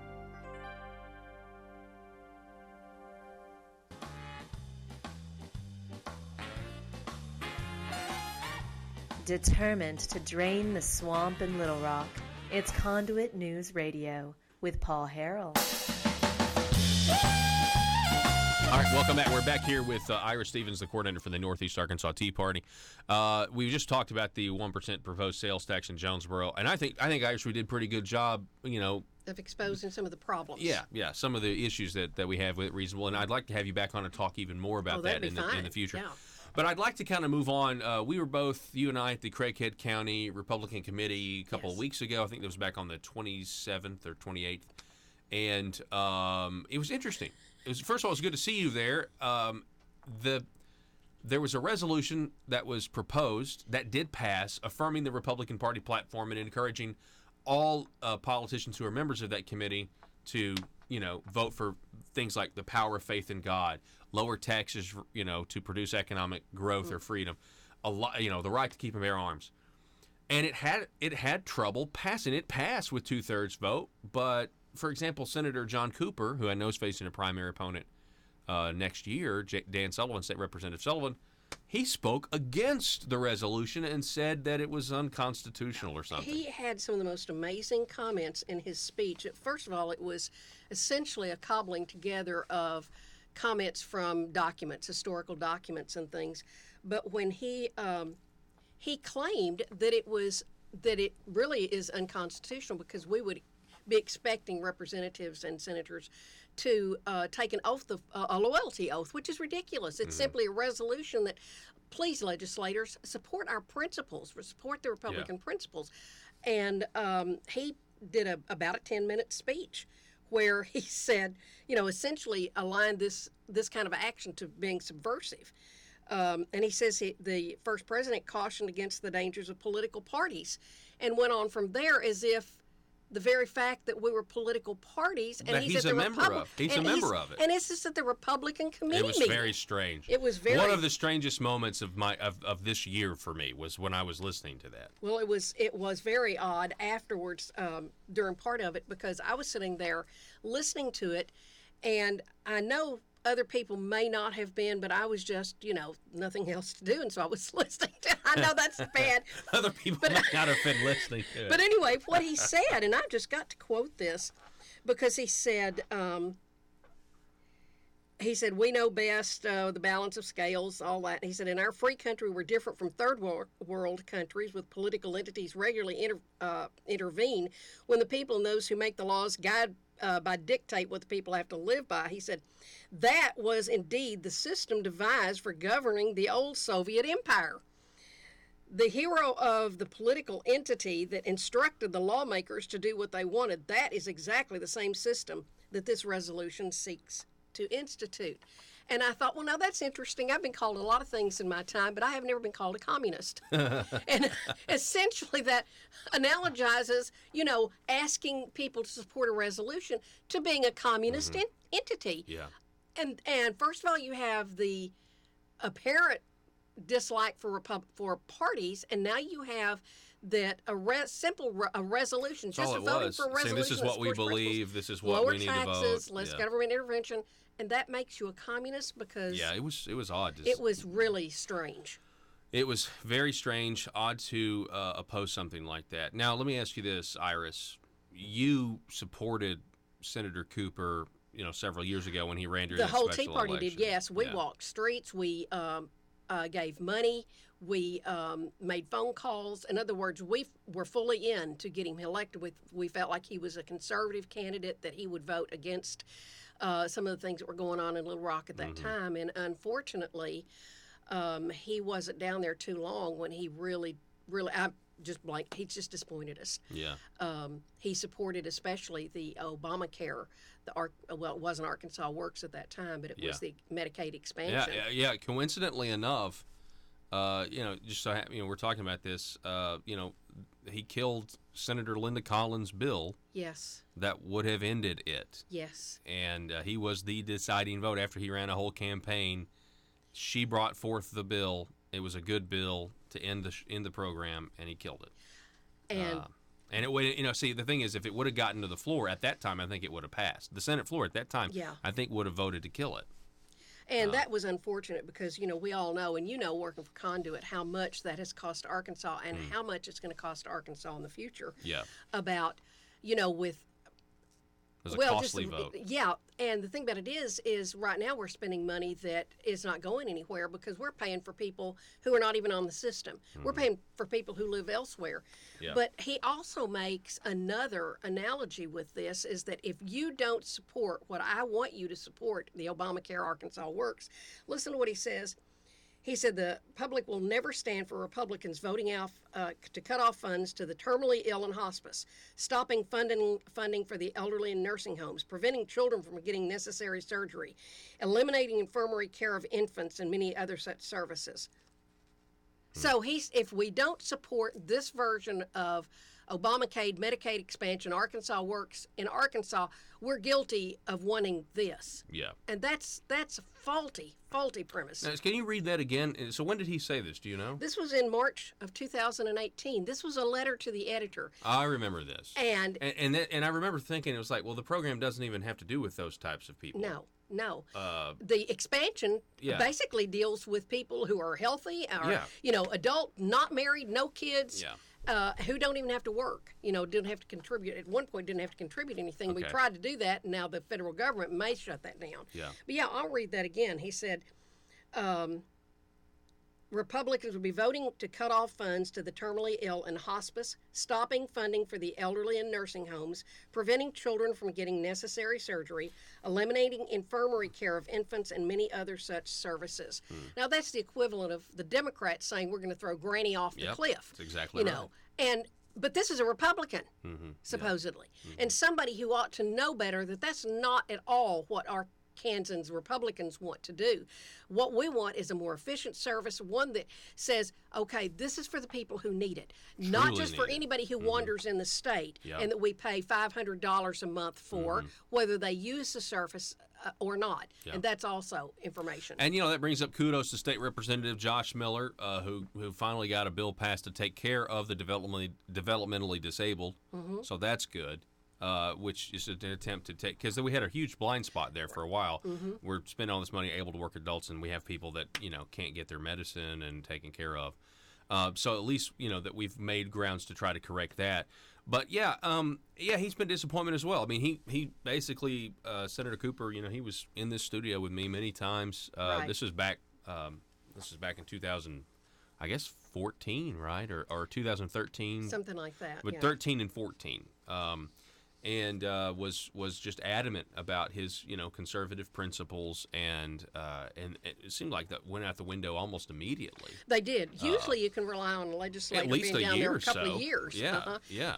Determined to drain the swamp in Little Rock, it's Conduit News Radio with Paul Harrell. All right, welcome back. We're back here with Ira Stevens, the coordinator for the Northeast Arkansas Tea Party. We just talked about the 1% proposed sales tax in Jonesboro, and I think Irish, we did a pretty good job, of exposing some of the problems. Yeah, some of the issues that we have with it reasonable, and I'd like to have you back on and talk even more about that in the future. Yeah. But I'd like to kind of move on. We were both, you and I, at the Craighead County Republican Committee a couple of weeks ago. I think it was back on the 27th or 28th. And it was interesting. First of all, it was good to see you there. There was a resolution that was proposed that did pass, affirming the Republican Party platform and encouraging all politicians who are members of that committee to, vote for things like the power of faith in God, lower taxes, to produce economic growth or freedom, the right to keep and bear arms. And it had trouble passing. It passed with 2/3 vote, but for example, Senator John Cooper, who I know is facing a primary opponent next year, Dan Sullivan, State Representative Sullivan, he spoke against the resolution and said that it was unconstitutional or something. He had some of the most amazing comments in his speech. First of all, it was essentially a cobbling together of comments from documents, historical documents and things. But when he claimed that it really is unconstitutional, because we would be expecting representatives and senators to take an oath, a loyalty oath, which is ridiculous. It's simply a resolution that, please, legislators, support our principles, support the Republican principles. And he did about a 10-minute speech where he said, essentially aligned this kind of action to being subversive. And he says the first president cautioned against the dangers of political parties, and went on from there as if the very fact that we were political parties, and he's a member of it. And it's just at the Republican committee It was meeting. very strange. It was very one of the strangest moments of this year for me was when I was listening to that. Well, it was very odd afterwards during part of it, because I was sitting there listening to it, and I know other people may not have been, but I was just, nothing else to do, and so I was listening to it. I know that's bad. Other people may not have been listening to it. But anyway, what he said, and I've just got to quote this, because he said, we know best, the balance of scales, all that. He said, in our free country, we're different from third world countries with political entities regularly intervene when the people and those who make the laws guide by dictate what the people have to live by. He said, that was indeed the system devised for governing the old Soviet empire. The hero of the political entity that instructed the lawmakers to do what they wanted, that is exactly the same system that this resolution seeks to institute. And I thought, well, now that's interesting. I've been called a lot of things in my time, but I have never been called a communist. And essentially that analogizes, asking people to support a resolution to being a communist entity. Yeah. And first of all, you have the apparent dislike for parties, and now you have that a resolution, That's just all a it voting was. for a Saying resolution. this is what we supports principles, believe. This is what lower we need taxes, to vote. less Yeah. government intervention, and that makes you a communist because Yeah, it was odd. it was really strange. It was very strange, odd to oppose something like that. Now, let me ask you this, Iris. You supported Senator Cooper, several years ago when he ran during The that whole special Tea Party election. did, yes. We Yeah. walked streets. We gave money. We made phone calls. In other words, we were fully in to get him elected. We felt like he was a conservative candidate, that he would vote against some of the things that were going on in Little Rock at that time. And unfortunately, he wasn't down there too long when he really, he just disappointed us. Yeah. He supported especially the Obamacare, it wasn't Arkansas Works at that time, but it was the Medicaid expansion. Yeah. Coincidentally enough, just so we're talking about this. He killed Senator Linda Collins' bill. Yes. That would have ended it. Yes. And he was the deciding vote after he ran a whole campaign. She brought forth the bill. It was a good bill to end the program, and he killed it. And it would, see, the thing is, if it would have gotten to the floor at that time, I think it would have passed. The Senate floor at that time, I think, would have voted to kill it. And that was unfortunate because, we all know, and working for Conduit, how much that has cost Arkansas and how much it's going to cost Arkansas in the future. Yeah. About, with... It was a costly vote. Yeah, and the thing about it is right now we're spending money that is not going anywhere because we're paying for people who are not even on the system. We're paying for people who live elsewhere. Yeah. But he also makes another analogy with this, is that if you don't support what I want you to support, the Obamacare Arkansas Works, listen to what he says. He said the public will never stand for Republicans voting out to cut off funds to the terminally ill and hospice, stopping funding for the elderly in nursing homes, preventing children from getting necessary surgery, eliminating infirmary care of infants, and many other such services. So if we don't support this version of Obamacare, Medicaid expansion, Arkansas Works in Arkansas, we're guilty of wanting this. Yeah. And that's a faulty premise. Now, can you read that again? So when did he say this? Do you know? This was in March of 2018. This was a letter to the editor. I remember this. And I remember thinking, it was like, well, the program doesn't even have to do with those types of people. No. The expansion basically deals with people who are healthy, adult, not married, no kids. Yeah. Who don't even have to work, didn't have to contribute. At one point, didn't have to contribute anything. Okay. We tried to do that, and now the federal government may shut that down. Yeah. But I'll read that again. He said, Republicans will be voting to cut off funds to the terminally ill and hospice, stopping funding for the elderly in nursing homes, preventing children from getting necessary surgery, eliminating infirmary care of infants, and many other such services. Now, that's the equivalent of the Democrats saying we're going to throw Granny off the cliff. That's exactly right. But this is a Republican, supposedly, and somebody who ought to know better that that's not at all what our Kansans Republicans want to do. What we want is a more efficient service, one that says, okay, this is for the people who need it, not just for anybody who wanders in the state, and that we pay $500 a month for, whether they use the service or not. And that's also information. And that brings up kudos to State Representative Josh Miller, who finally got a bill passed to take care of the developmentally disabled. So that's good. Which is an attempt to take, because we had a huge blind spot there for a while. We're spending all this money able to work adults, and we have people that can't get their medicine and taken care of. So at least that we've made grounds to try to correct that. But he's been disappointment as well. I mean, he basically Senator Cooper. He was in this studio with me many times. Right. This is back in 2000. I guess 14, right, or 2013, something like that. But 13 and 14. And was just adamant about his conservative principles, and it seemed like that went out the window almost immediately. They did. Usually, you can rely on a legislator being down there a couple of years,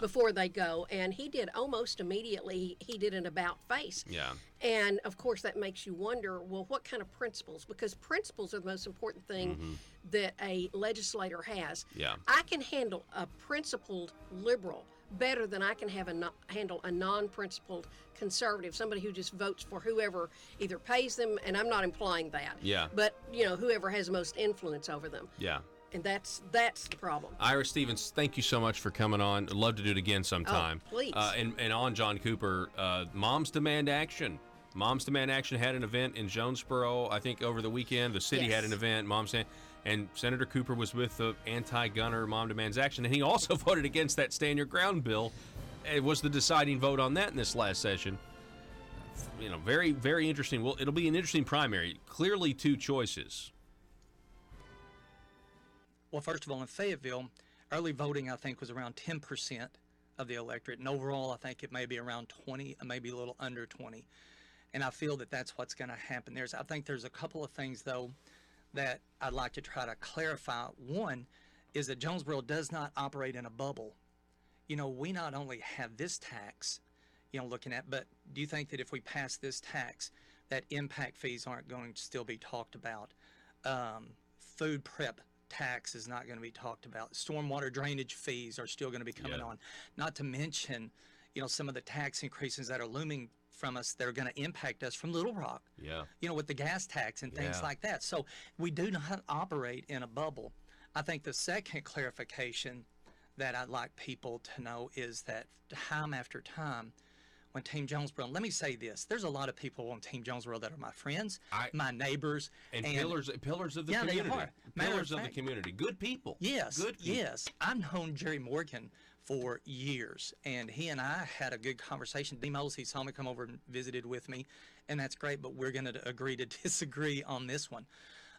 before they go. And he did almost immediately. He did an about face. Yeah. And of course, that makes you wonder. Well, what kind of principles? Because principles are the most important thing that a legislator has. Yeah. I can handle a principled liberal better than I can handle a non-principled conservative, somebody who just votes for whoever either pays them, and I'm not implying that, but whoever has the most influence over them. Yeah. And that's the problem. Ira Stevens, thank you so much for coming on. I'd love to do it again sometime. Oh, please. And on John Cooper, Moms Demand Action. Moms Demand Action had an event in Jonesboro, I think, over the weekend. The city had an event, and Senator Cooper was with the anti-gunner Mom Demands Action, and he also voted against that Stand Your Ground bill. It was the deciding vote on that in this last session. You know, very, very interesting. Well, it'll be an interesting primary. Clearly two choices. Well, first of all, in Fayetteville, early voting, I think, was around 10% of the electorate. And overall, I think it may be around 20, maybe a little under 20. And I feel that that's what's going to happen. I think there's a couple of things, though, that I'd like to try to clarify. One is that Jonesboro does not operate in a bubble. You know, we not only have this tax, you know, looking at, but do you think that if we pass this tax, that impact fees aren't going to still be talked about? Food prep tax is not going to be talked about. Stormwater drainage fees are still going to be coming on. Not to mention, you know, some of the tax increases that are looming from us that are going to impact us from Little Rock. You know, with the gas tax and things like that. So we do not operate in a bubble. I think the second clarification that I'd like people to know is that time after time, when Team Jonesboro, let me say this, there's a lot of people on Team Jonesboro that are my friends, my neighbors. And pillars of the community. They are. Pillars of the community. Good people. Yes. Good people. Yes. I've known Jerry Morgan for years, and he and I had a good conversation. Demos, he saw me come over and visited with me, and that's great, but we're going to agree to disagree on this one.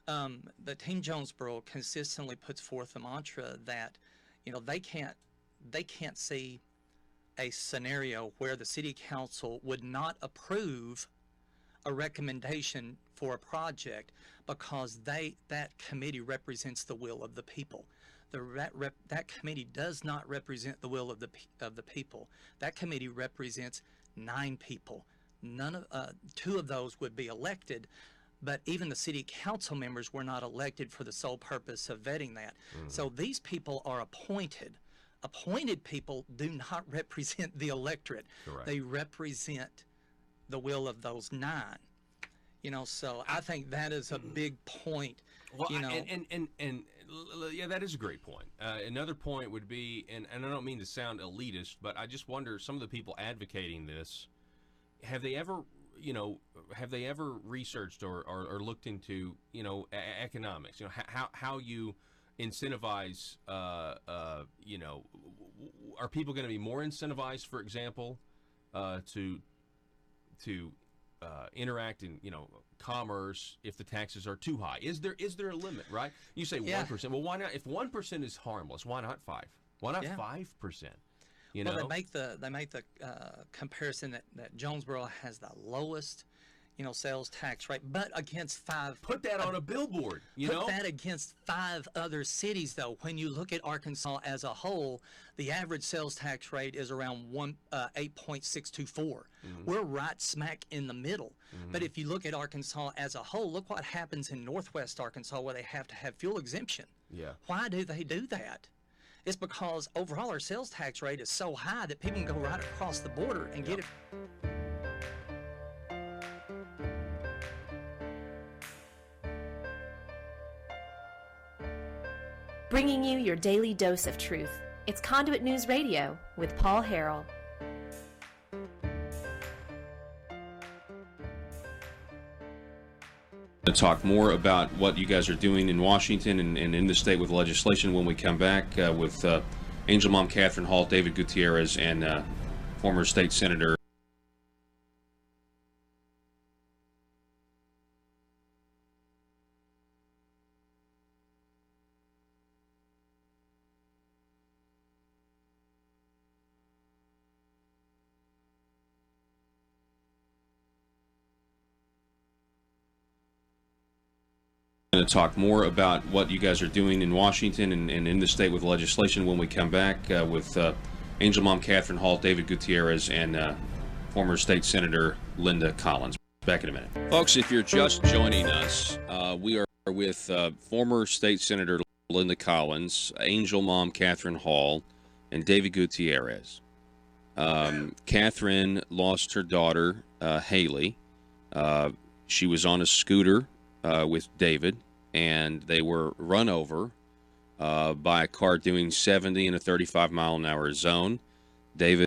The Team Jonesboro consistently puts forth the mantra that, you know, they can't see a scenario where the city council would not approve a recommendation for a project because that committee represents the will of the people. That committee does not represent the will of the people. That committee represents 9 people. Two of those would be elected, but even the city council members were not elected for the sole purpose of vetting that. So these people are appointed. Appointed people do not represent the electorate. Correct. They represent the will of those 9. You know, so I think that is a big point. Well, you know, and yeah, that is a great point. Another point would be, and I don't mean to sound elitist, but I just wonder, some of the people advocating this, have they ever researched or looked into, you know, economics? You know, how you incentivize, you know, are people going to be more incentivized, for example, to interact in, you know, commerce if the taxes are too high? Is there a limit, right? You say 1%. Well, why not? If 1% is harmless, why not 5? Why not 5%? You know, they make the comparison that Jonesboro has the lowest, you know, sales tax rate, but against 5. Put that on a billboard. Put that against 5 other cities, though. When you look at Arkansas as a whole, the average sales tax rate is around 8.624. We're right smack in the middle. But if you look at Arkansas as a whole, look what happens in Northwest Arkansas, where they have to have fuel exemption. Why do they do that? It's because overall our sales tax rate is so high that people can go right across the border and get it. Bringing you your daily dose of truth. It's Conduit News Radio with Paul Harrell. To talk more about what you guys are doing in Washington and in the state with legislation when we come back with Angel Mom Catherine Hall, David Gutierrez, and former state senator. To talk more about what you guys are doing in Washington and in the state with legislation when we come back with Angel Mom Catherine Hall, David Gutierrez, and former state senator Linda Collins. Back in a minute. Folks, if you're just joining us, we are with former state senator Linda Collins, Angel Mom Catherine Hall, and David Gutierrez. Catherine lost her daughter, Haley. She was on a scooter with David, and they were run over by a car doing 70 in a 35-mile-an-hour zone. David.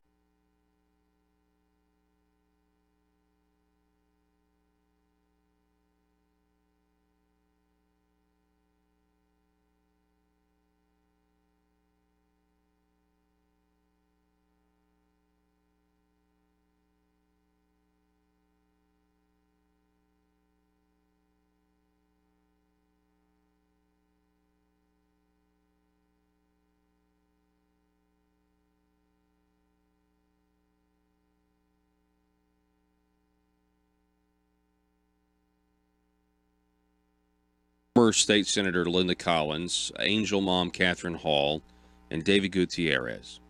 Former State Senator Linda Collins, Angel Mom Catherine Hall, and David Gutierrez.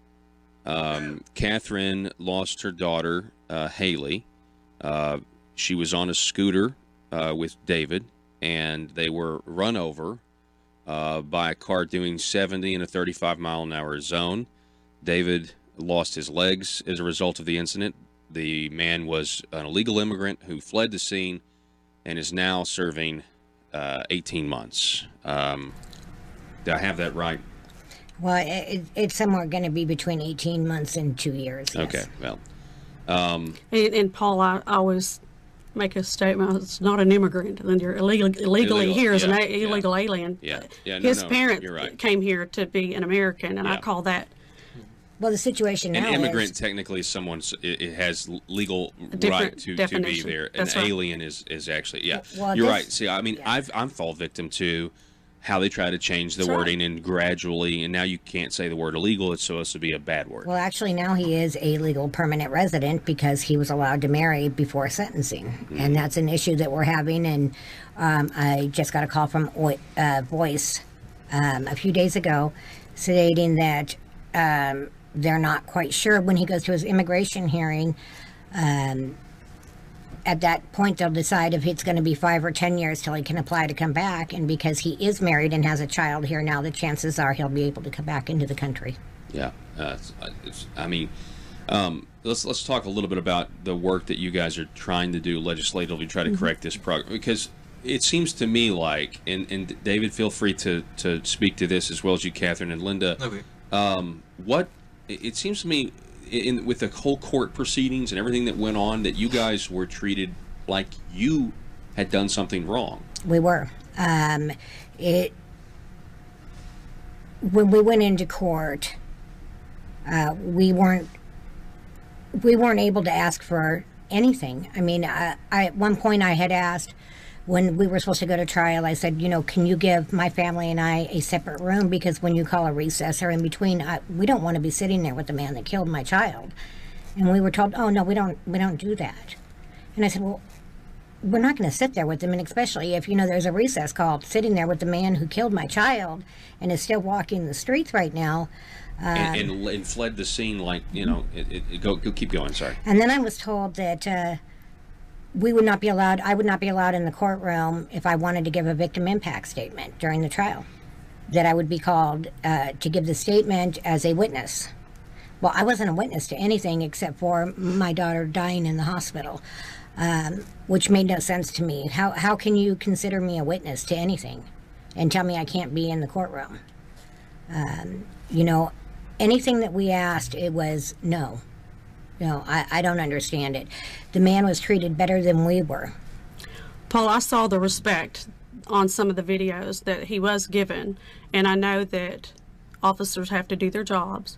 Catherine lost her daughter, Haley. She was on a scooter with David, and they were run over by a car doing 70 in a 35-mile-an-hour zone. David lost his legs as a result of the incident. The man was an illegal immigrant who fled the scene and is now serving 18 months. Do I have that right? Well, it's somewhere going to be between 18 months and 2 years. Yes. Okay, well. And Paul, I always make a statement, it's not an immigrant, and you're illegally here as an illegal alien. Yeah, His parents you're right. came here to be an American, and I call that. Well, the situation now an immigrant is, technically is someone it has legal right to be there. That's An right. alien is actually Well, you're this- right. See, I mean, I'm fall victim to how they try to change the That's right. wording and gradually, and now you can't say the word illegal. It's supposed to be a bad word. well, actually now he is a legal permanent resident because he was allowed to marry before sentencing. And that's an issue that we're having. And I just got a call from Voice a few days ago stating that they're not quite sure when he goes to his immigration hearing. At that point, they'll decide if it's going to be 5 or 10 years till he can apply to come back. And because he is married and has a child here now, the chances are he'll be able to come back into the country. Yeah, let's talk a little bit about the work that you guys are trying to do legislatively to try to correct this program, because it seems to me like, and David, feel free to speak to this as well as you, Catherine and Linda. Okay. It seems to me, with the whole court proceedings and everything that went on, that you guys were treated like you had done something wrong. We were. When we went into court, we weren't able to ask for anything. I mean, I at one point I had asked, when we were supposed to go to trial, I said, can you give my family and I a separate room, because when you call a recess or in between, we don't want to be sitting there with the man that killed my child. And we were told, oh no, we don't do that. And I said, well, we're not going to sit there with them, and especially if there's a recess called, sitting there with the man who killed my child and is still walking the streets right now. And fled the scene like, go keep going, sorry. And then I was told that I would not be allowed in the courtroom if I wanted to give a victim impact statement during the trial, that I would be called to give the statement as a witness. Well, I wasn't a witness to anything except for my daughter dying in the hospital, which made no sense to me. How can you consider me a witness to anything and tell me I can't be in the courtroom? Anything that we asked, it was no. No, I don't understand it. The man was treated better than we were. Paul, I saw the respect on some of the videos that he was given, and I know that officers have to do their jobs,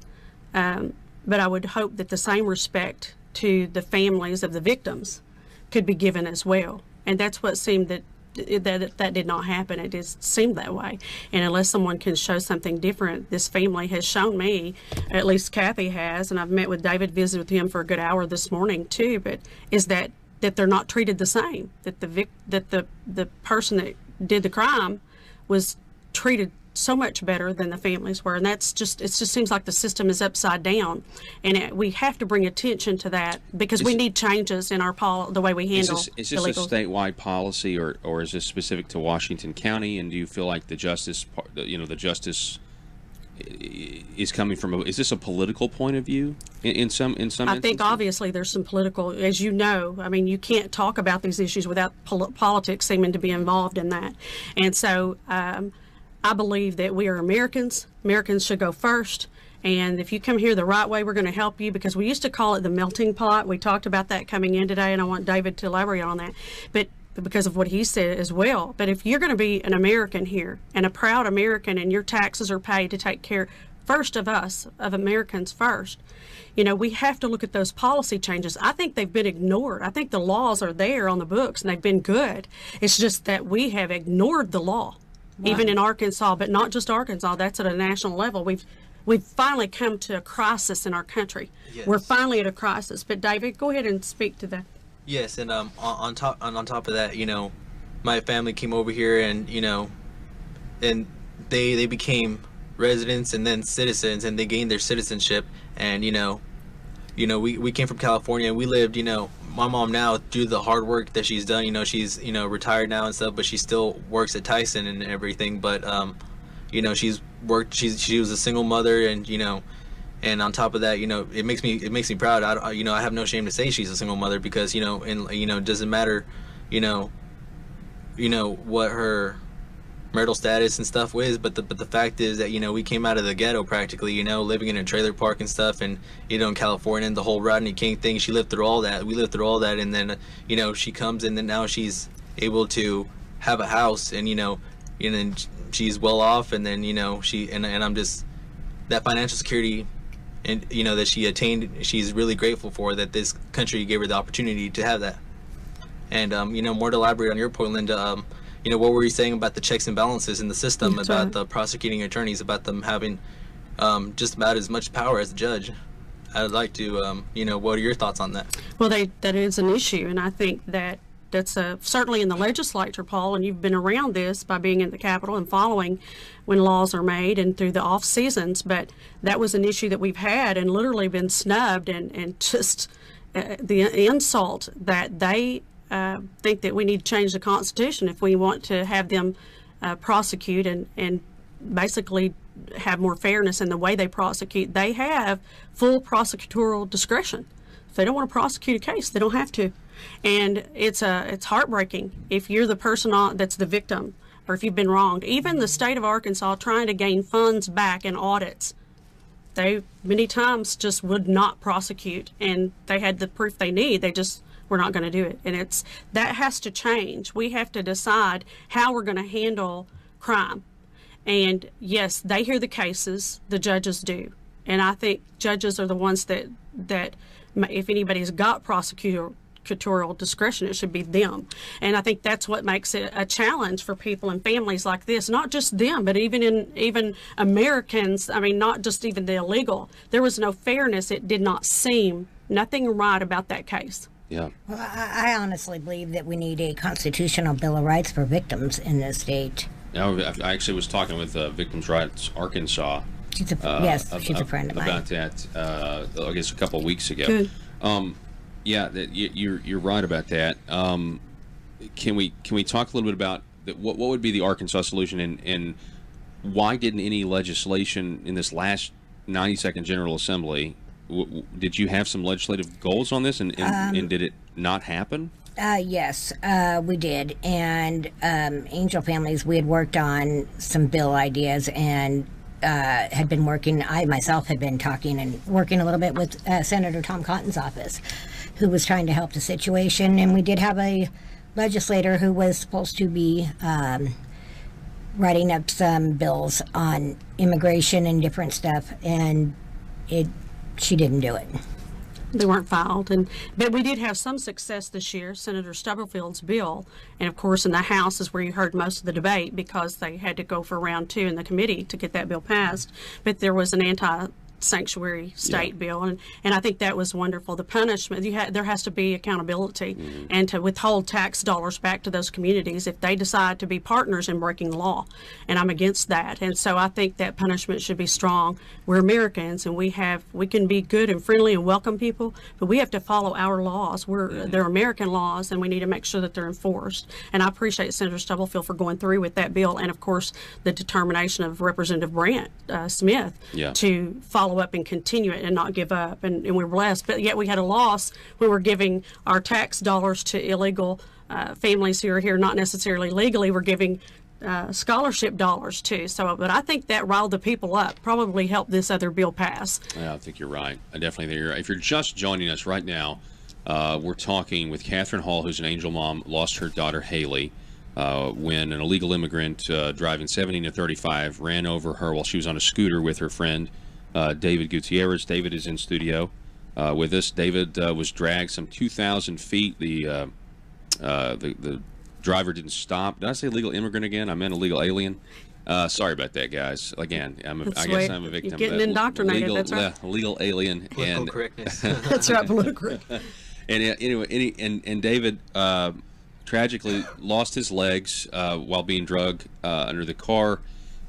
but I would hope that the same respect to the families of the victims could be given as well. And that's what seemed that did not happen. It just seemed that way. And unless someone can show something different, this family has shown me, at least Kathy has, and I've met with David, visited with him for a good hour this morning too, but is that they're not treated the same, that the person that did the crime was treated so much better than the families were. And it just seems like the system is upside down, and we have to bring attention to that, because we need changes in our the way we handle Is this illegals. a statewide policy, or is this specific to Washington County? And do you feel like the justice is coming from is this a political point of view in some I think instances? obviously there's some political, as you know, I mean, you can't talk about these issues without politics seeming to be involved in that. And so I believe that we are Americans. Americans should go first. And if you come here the right way, we're going to help you, because we used to call it the melting pot. We talked about that coming in today, and I want David to elaborate on that. But because of what he said as well. But if you're going to be an American here and a proud American, and your taxes are paid to take care first of us, of Americans first, you know, we have to look at those policy changes. I think they've been ignored. I think the laws are there on the books and they've been good. It's just that we have ignored the law, even in Arkansas, but not just Arkansas. That's at a national level. We've finally come to a crisis in our country. Yes. We're finally at a crisis. But David, go ahead and speak to that. Yes, and on top of that, you know, my family came over here, and you know, and they became residents and then citizens, and they gained their citizenship. And you know, we came from California, and we lived, you know, my mom now, due to the hard work that she's done, you know, she's, you know, retired now and stuff, but she still works at Tyson and everything. But you know, she was a single mother, and you know, and on top of that, you know, it makes me proud. I have no shame to say she's a single mother, because you know, and you know, it doesn't matter, you know what her marital status and stuff is, but the fact is that, you know, we came out of the ghetto practically, you know, living in a trailer park and stuff, and you know, in California, and the whole Rodney King thing, she lived through all that. We lived through all that, and then you know, she comes in, and now she's able to have a house, and you know, and she's well off, and then you know, and I'm just, that financial security, and you know, that she attained, she's really grateful for, that this country gave her the opportunity to have that. And you know, more to elaborate on your point, Linda, you know, what were you saying about the checks and balances in the system, about the prosecuting attorneys, about them having just about as much power as the judge? I'd like to, you know, what are your thoughts on that? Well, that is an issue, and I think that's certainly in the legislature, Paul, and you've been around this by being in the Capitol and following when laws are made and through the off seasons. But that was an issue that we've had and literally been snubbed, and just the insult that they think that we need to change the Constitution if we want to have them prosecute and basically have more fairness in the way they prosecute. They have full prosecutorial discretion. If they don't want to prosecute a case, they don't have to. And it's heartbreaking if you're the person that's the victim, or if you've been wronged. Even the state of Arkansas trying to gain funds back in audits, they many times just would not prosecute, and they had the proof they need. They just were not going to do it. And that has to change. We have to decide how we're going to handle crime. And yes, they hear the cases, the judges do. And I think judges are the ones that if anybody's got prosecutorial discretion, it should be them. And I think that's what makes it a challenge for people and families like this. Not just them, but even Americans. I mean, not just even the illegal. There was no fairness. It did not seem nothing right about that case. Yeah. Well, I honestly believe that we need a constitutional Bill of Rights for victims in this state. Now, I actually was talking with Victims' Rights Arkansas. She's a friend of mine. About that, I guess a couple of weeks ago. Good. Yeah, you're right about that. Can we talk a little bit about what would be the Arkansas solution, and why didn't any legislation in this last 92nd General Assembly? Did you have some legislative goals on this, and did it not happen? Yes, we did. And Angel Families, we had worked on some bill ideas, and had been working, I myself had been talking and working a little bit with Senator Tom Cotton's office, who was trying to help the situation. And we did have a legislator who was supposed to be writing up some bills on immigration and different stuff, and she didn't do it. They weren't filed, but we did have some success this year. Senator Stubblefield's bill, and of course in the House is where you heard most of the debate, because they had to go for round 2 in the committee to get that bill passed. But there was an anti-sanctuary state bill, and I think that was wonderful. The punishment, there has to be accountability, and to withhold tax dollars back to those communities if they decide to be partners in breaking the law, and I'm against that. And so I think that punishment should be strong. We're Americans, and we can be good and friendly and welcome people, but we have to follow our laws. They're American laws, and we need to make sure that they're enforced. And I appreciate Senator Stubblefield for going through with that bill, and of course the determination of Representative Brant Smith to follow up and continue it and not give up, and we're blessed. But yet we had a loss when we're giving our tax dollars to illegal families who are here not necessarily legally. We're giving scholarship dollars too. So, but I think that riled the people up, probably helped this other bill pass. Yeah, I think you're right. I definitely think you're right. If you're just joining us right now, we're talking with Catherine Hall, who's an angel mom, lost her daughter Haley when an illegal immigrant driving 17 to 35 ran over her while she was on a scooter with her friend David Gutierrez. David is in studio with us. David was dragged some 2,000 feet. The driver didn't stop. Did I say illegal immigrant again? I meant illegal alien. Sorry about that, guys. Again, I guess I'm a victim. You're getting indoctrinated. Legal, that's right. Legal alien. Political correctness. That's right, political correctness. And anyway, and David tragically lost his legs while being drugged under the car,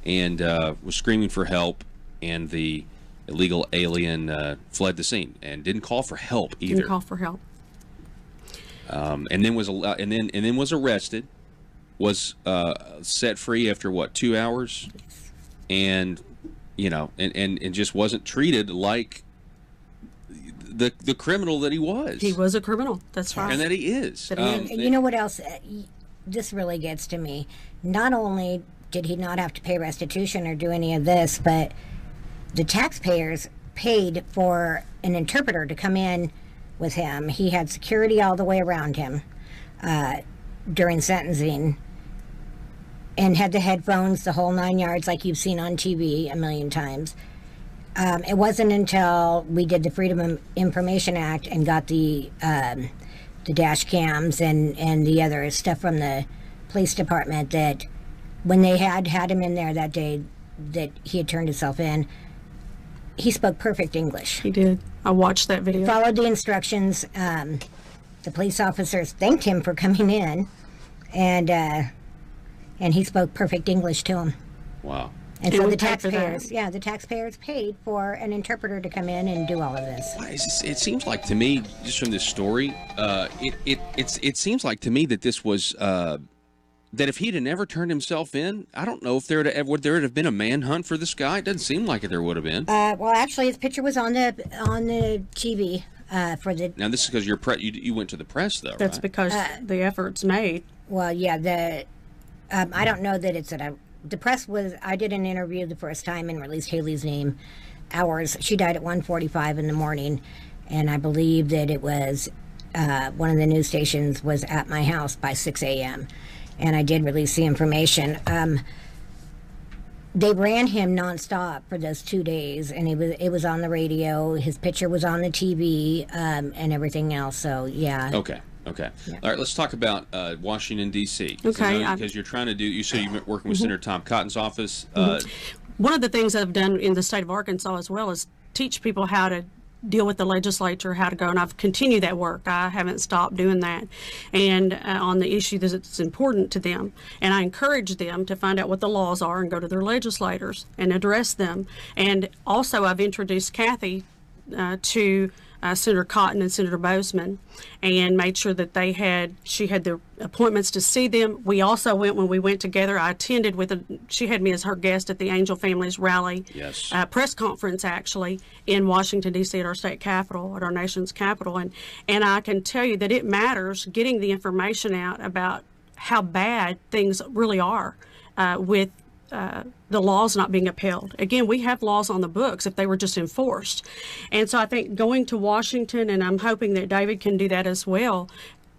and was screaming for help. And the illegal alien fled the scene and didn't call for help either. Didn't call for help. And then was arrested, was set free after what, 2 hours, and and just wasn't treated like the criminal that he was. He was a criminal. That's right. And that he is. And you know what else? This really gets to me. Not only did he not have to pay restitution or do any of this, but the taxpayers paid for an interpreter to come in with him. He had security all the way around him during sentencing, and had the headphones, the whole 9 yards, like you've seen on TV a million times. It wasn't until we did the Freedom of Information Act and got the dash cams and the other stuff from the police department that when they had him in there that day that he had turned himself in, he spoke perfect English. He did. I watched that video. He followed the instructions. The police officers thanked him for coming in, and he spoke perfect English to him. Wow. And so the taxpayers paid for an interpreter to come in and do all of this. It seems like to me, just from this story, it seems like to me that this was that if he'd have never turned himself in, I don't know if would there have been a manhunt for this guy. It doesn't seem like there would have been. Well, actually, his picture was on the TV for the. Now this is because you went to the press though. That's right? because the effort's made. Well, yeah. I don't know that it's the press was. I did an interview the first time and released Haley's name. Hours. She died at 1:45 in the morning, and I believe that it was one of the news stations was at my house by 6 a.m. And I did release the information. They ran him nonstop for those 2 days, and it was on the radio. His picture was on the TV, and everything else. So yeah. Okay. Yeah. All right. Let's talk about Washington D.C. Okay. Because you're trying to do. You said you're working with Senator Tom Cotton's office. One of the things I've done in the state of Arkansas as well is teach people how to deal with the legislature, how to go, and I've continued that work. I haven't stopped doing that, and on the issue that's important to them, and I encourage them to find out what the laws are and go to their legislators and address them. And also I've introduced Kathy to Senator Cotton and Senator Bozeman, and made sure that she had the appointments to see them. We also when we went together, I attended she had me as her guest at the Angel Families Rally press conference, actually, in Washington, D.C. at our state capitol, at our nation's capital. And I can tell you that it matters getting the information out about how bad things really are with the laws not being upheld. Again, we have laws on the books if they were just enforced. And so I think going to Washington, and I'm hoping that David can do that as well,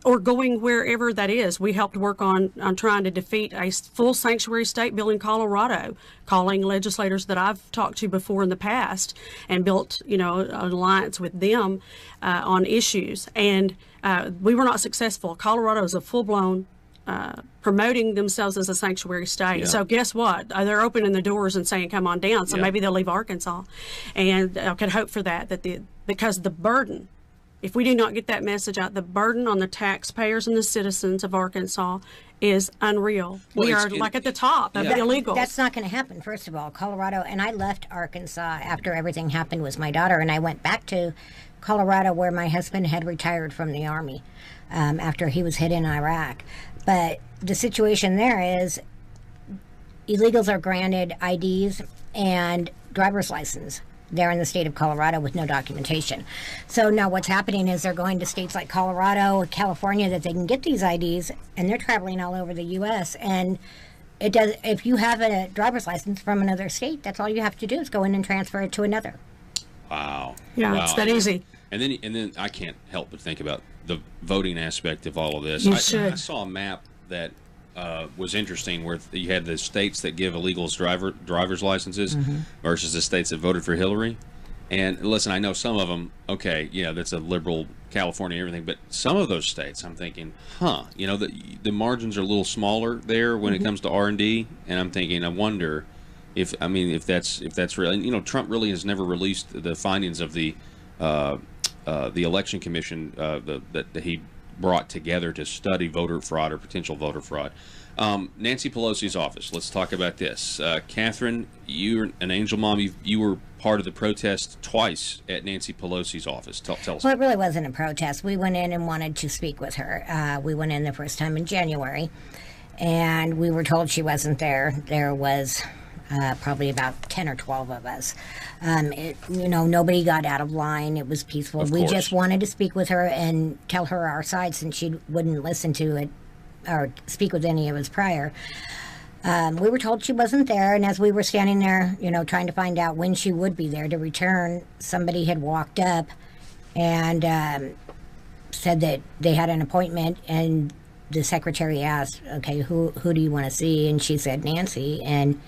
or going wherever that is. We helped work on trying to defeat a full sanctuary state bill in Colorado, calling legislators that I've talked to before in the past and built, an alliance with them on issues. And we were not successful. Colorado is a full-blown promoting themselves as a sanctuary state. Yeah. So guess what? They're opening the doors and saying, come on down. So maybe they'll leave Arkansas. And I could hope for that, because the burden, if we do not get that message out, the burden on the taxpayers and the citizens of Arkansas is unreal. Well, we are at the top of illegals. That's not going to happen, first of all. Colorado, and I left Arkansas after everything happened with my daughter, and I went back to Colorado where my husband had retired from the Army after he was hit in Iraq. But the situation there is illegals are granted IDs and driver's license there in the state of Colorado with no documentation. So now what's happening is they're going to states like Colorado, California, that they can get these IDs, and they're traveling all over the U.S. And it does. If you have a driver's license from another state, that's all you have to do is go in and transfer it to another. Wow. Yeah, wow. it's that easy. And then I can't help but think about the voting aspect of all of this. You I should. saw a map that was interesting where you had the states that give illegals driver's licenses versus the states that voted for Hillary. And listen, I know some of them, okay, yeah, that's a liberal California and everything, but some of those states, I'm thinking, the margins are a little smaller there when it comes to R&D, and I'm thinking, I wonder if that's real. And Trump really has never released the findings of the election commission that he brought together to study voter fraud or potential voter fraud. Nancy Pelosi's office. Let's talk about this. Catherine, you're an angel mom. You were part of the protest twice at Nancy Pelosi's office. Tell us. Well, it really wasn't a protest. We went in and wanted to speak with her. We went in the first time in January, and we were told she wasn't there. There was probably about 10 or 12 of us. Nobody got out of line. It was peaceful. We just wanted to speak with her and tell her our side, since she wouldn't listen to it or speak with any of us prior. We were told she wasn't there, and as we were standing there, trying to find out when she would be there to return, somebody had walked up and said that they had an appointment, and the secretary asked, okay, who do you want to see? And she said Nancy, and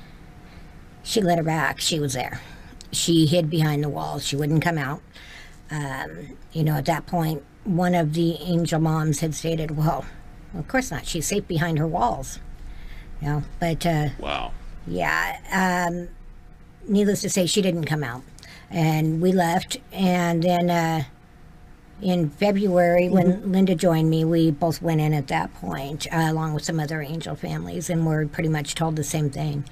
she let her back. She was there. She hid behind the walls. She wouldn't come out. At that point, one of the angel moms had stated, well, of course not. She's safe behind her walls. But wow. Yeah. Needless to say, she didn't come out, and we left. And then in February, when Linda joined me, we both went in at that point, along with some other angel families, and were pretty much told the same thing.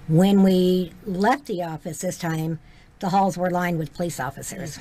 When we left the office this time, the halls were lined with police officers.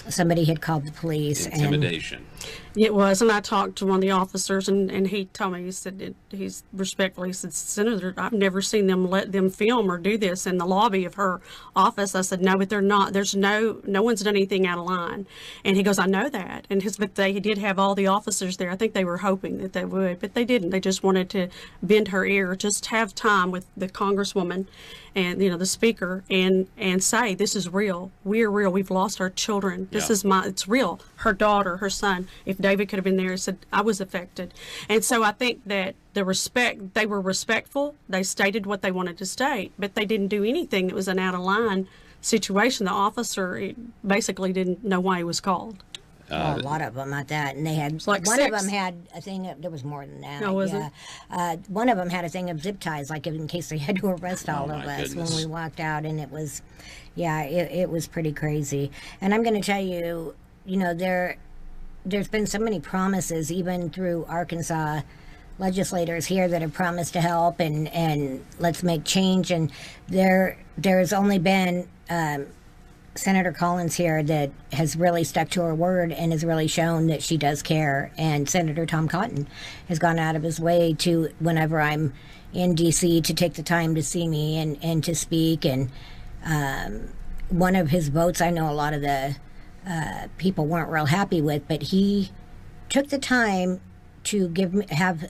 Somebody had called the police. Intimidation. It was, and I talked to one of the officers, and he told me, he said, he's respectfully, he said, Senator, I've never seen them let them film or do this in the lobby of her office. I said, no, but they're not. There's no one's done anything out of line. And he goes, I know that. But they did have all the officers there. I think they were hoping that they would, but they didn't. They just wanted to bend her ear, just have time with the Congresswoman and the speaker, and say, this is real. We're real. We've lost our children. This is it's real. Her daughter, her son. If David could have been there, said I was affected. And so I think that they were respectful. They stated what they wanted to state, but they didn't do anything that was an out of line situation. The officer basically didn't know why he was called. A lot of them at that, and they had like one 6. of them had a thing. There was more than that. No, was it? One of them had a thing of zip ties, like in case they had to arrest all of us goodness. when we walked out, and it was, it was pretty crazy. And I'm going to tell you, there's been so many promises, even through Arkansas legislators here, that have promised to help and let's make change. And there's only been Senator Collins here that has really stuck to her word and has really shown that she does care. And Senator Tom Cotton has gone out of his way to, whenever I'm in D.C., to take the time to see me and to speak. And one of his votes, I know a lot of the people weren't real happy with, but he took the time to have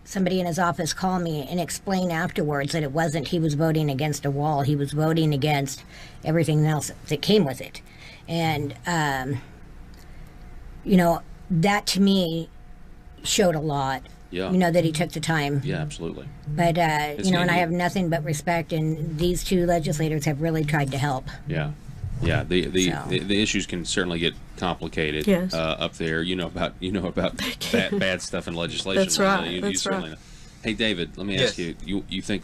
somebody in his office call me and explain afterwards that it wasn't he was voting against a wall. He was voting against everything else that came with it. And, that to me showed a lot. Yeah. That he took the time. Yeah, absolutely. But, and I have nothing but respect, and these two legislators have really tried to help. Yeah. Yeah, the issues can certainly get complicated up there. About bad stuff in legislation. That's right. You That's certainly right. know. Hey, David, let me ask you. You think?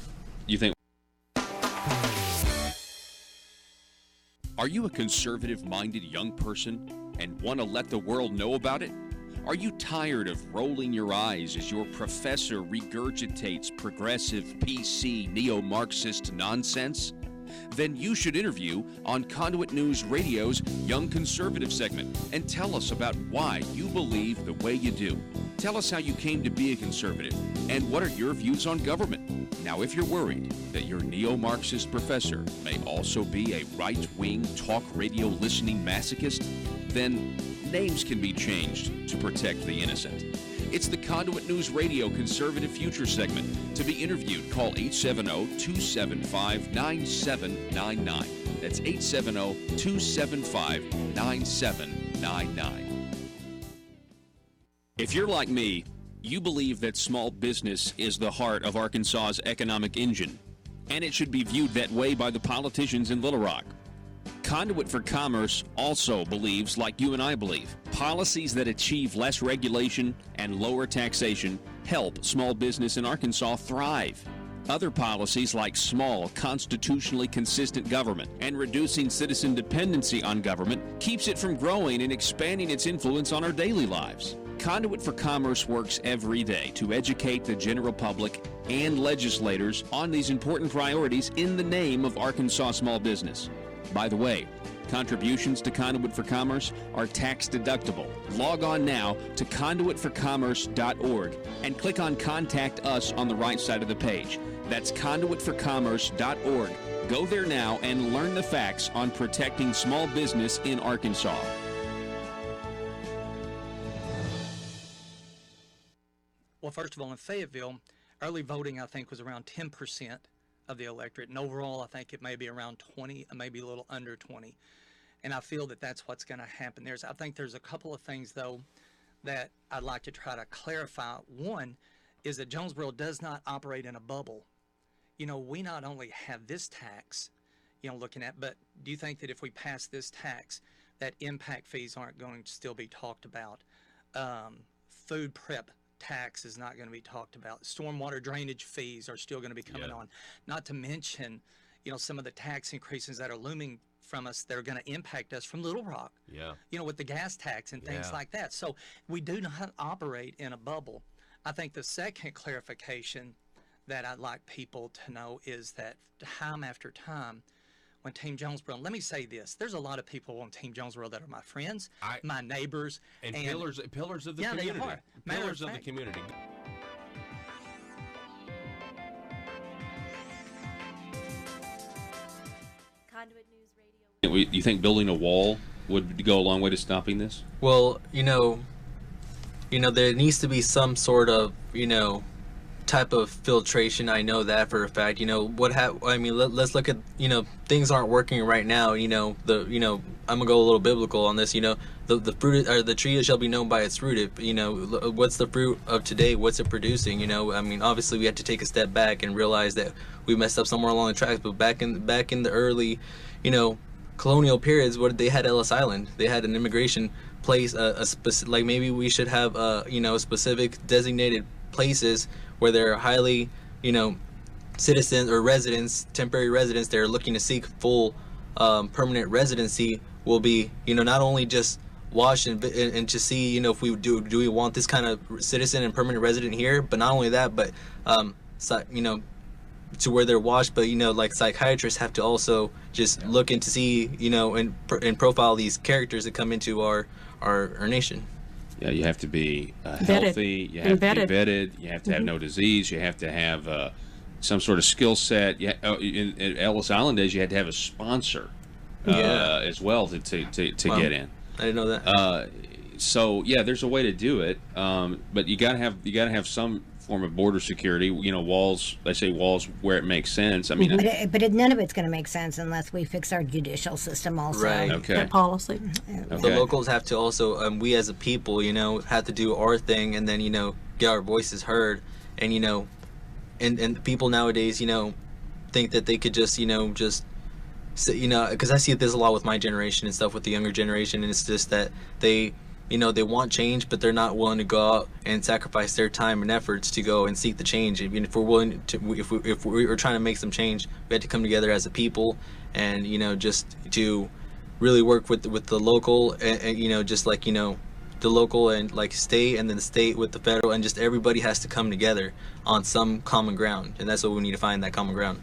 Are you a conservative-minded young person and want to let the world know about it? Are you tired of rolling your eyes as your professor regurgitates progressive, PC, neo-Marxist nonsense? Then you should interview on Conduit News Radio's Young Conservative segment and tell us about why you believe the way you do. Tell us how you came to be a conservative and what are your views on government. Now, if you're worried that your neo-Marxist professor may also be a right-wing talk radio listening masochist, then names can be changed to protect the innocent. It's the Conduit News Radio Conservative Future segment. To be interviewed, call 870-275-9799. That's 870-275-9799. If you're like me, you believe that small business is the heart of Arkansas's economic engine, and it should be viewed that way by the politicians in Little Rock. Conduit for Commerce also believes, like you and I believe, policies that achieve less regulation and lower taxation help small business in Arkansas thrive. Other policies like small, constitutionally consistent government and reducing citizen dependency on government keeps it from growing and expanding its influence on our daily lives. Conduit for Commerce works every day to educate the general public and legislators on these important priorities in the name of Arkansas small business. By the way, contributions to Conduit for Commerce are tax deductible. Log on now to conduitforcommerce.org and click on Contact Us on the right side of the page. That's conduitforcommerce.org. Go there now and learn the facts on protecting small business in Arkansas. Well, first of all, in Fayetteville, early voting, I think, was around 10% of the electorate. And overall, I think it may be around 20, maybe a little under 20. And I feel that that's what's going to happen. I think there's a couple of things, though, that I'd like to try to clarify. One is that Jonesboro does not operate in a bubble. You know, we not only have this tax, you know, looking at, but do you think that if we pass this tax, that impact fees aren't going to still be talked about? Food prep tax is not going to be talked about. Stormwater drainage fees are still going to be coming on. Not to mention, you know, some of the tax increases that are looming from us that are going to impact us from Little Rock. You know, with the gas tax and things like that. So we do not operate in a bubble. I think the second clarification that I'd like people to know is that time after time, when Team Jonesboro, let me say this, there's a lot of people on Team Jonesboro that are my friends, my neighbors. And pillars of the community. They are. Pillars of the community. Conduit News Radio. You think building a wall would go a long way to stopping this? Well, you know, there needs to be some sort of, type of filtration. I know that for a fact. Let's look at, things aren't working right now. I'm gonna go a little biblical on this. The fruit or the tree shall be known by its fruit. What's the fruit of today? What's it producing? Obviously we had to take a step back and realize that we messed up somewhere along the tracks. But back in the early, colonial periods, they had Ellis Island. They had an immigration place, like maybe we should have specific designated places where there are highly, citizens or residents, temporary residents that are looking to seek full permanent residency will be, not only just watch and to see, if we do we want this kind of citizen and permanent resident here, but not only that, but to where they're watched, but like psychiatrists have to also just look into see, and profile these characters that come into our nation. Yeah, you have to be healthy. You have to be vetted. You have to have no disease. You have to have some sort of skill set. In Ellis Island days, you had to have a sponsor as well to get in. I didn't know that. So yeah, there's a way to do it, but you gotta have some form of border security. Walls. They say walls where it makes sense. I mean, but none of it's going to make sense unless we fix our judicial system also. Right. Okay. That policy. The locals have to also, we as a people, have to do our thing and then, get our voices heard. And, and people nowadays, think that they could just, because I see this a lot with my generation and stuff with the younger generation. And it's just that they want change, but they're not willing to go out and sacrifice their time and efforts to go and seek the change. I mean, if we're willing to, if we're trying to make some change, we have to come together as a people, and just to really work with the local, and just like the local and like state, and then the state with the federal, and just everybody has to come together on some common ground, and that's what we need to find, that common ground.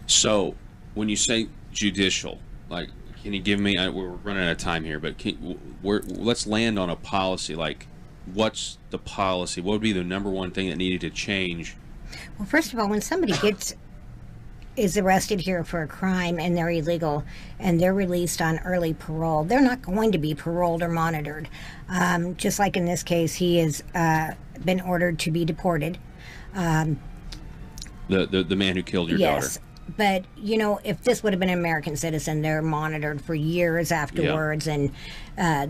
So, when you say judicial, like. Can you give me? We're running out of time here, but let's land on a policy. Like, what's the policy? What would be the number one thing that needed to change? Well, first of all, when somebody is arrested here for a crime and they're illegal and they're released on early parole, they're not going to be paroled or monitored. Just like in this case, he is been ordered to be deported. The man who killed your daughter. Yes. But, you know, if this would have been an American citizen, they're monitored for years afterwards, and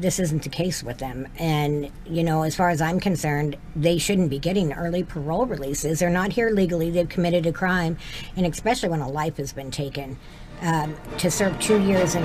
this isn't the case with them. And, you know, as far as I'm concerned, they shouldn't be getting early parole releases. They're not here legally. They've committed a crime, and especially when a life has been taken. To serve 2 years in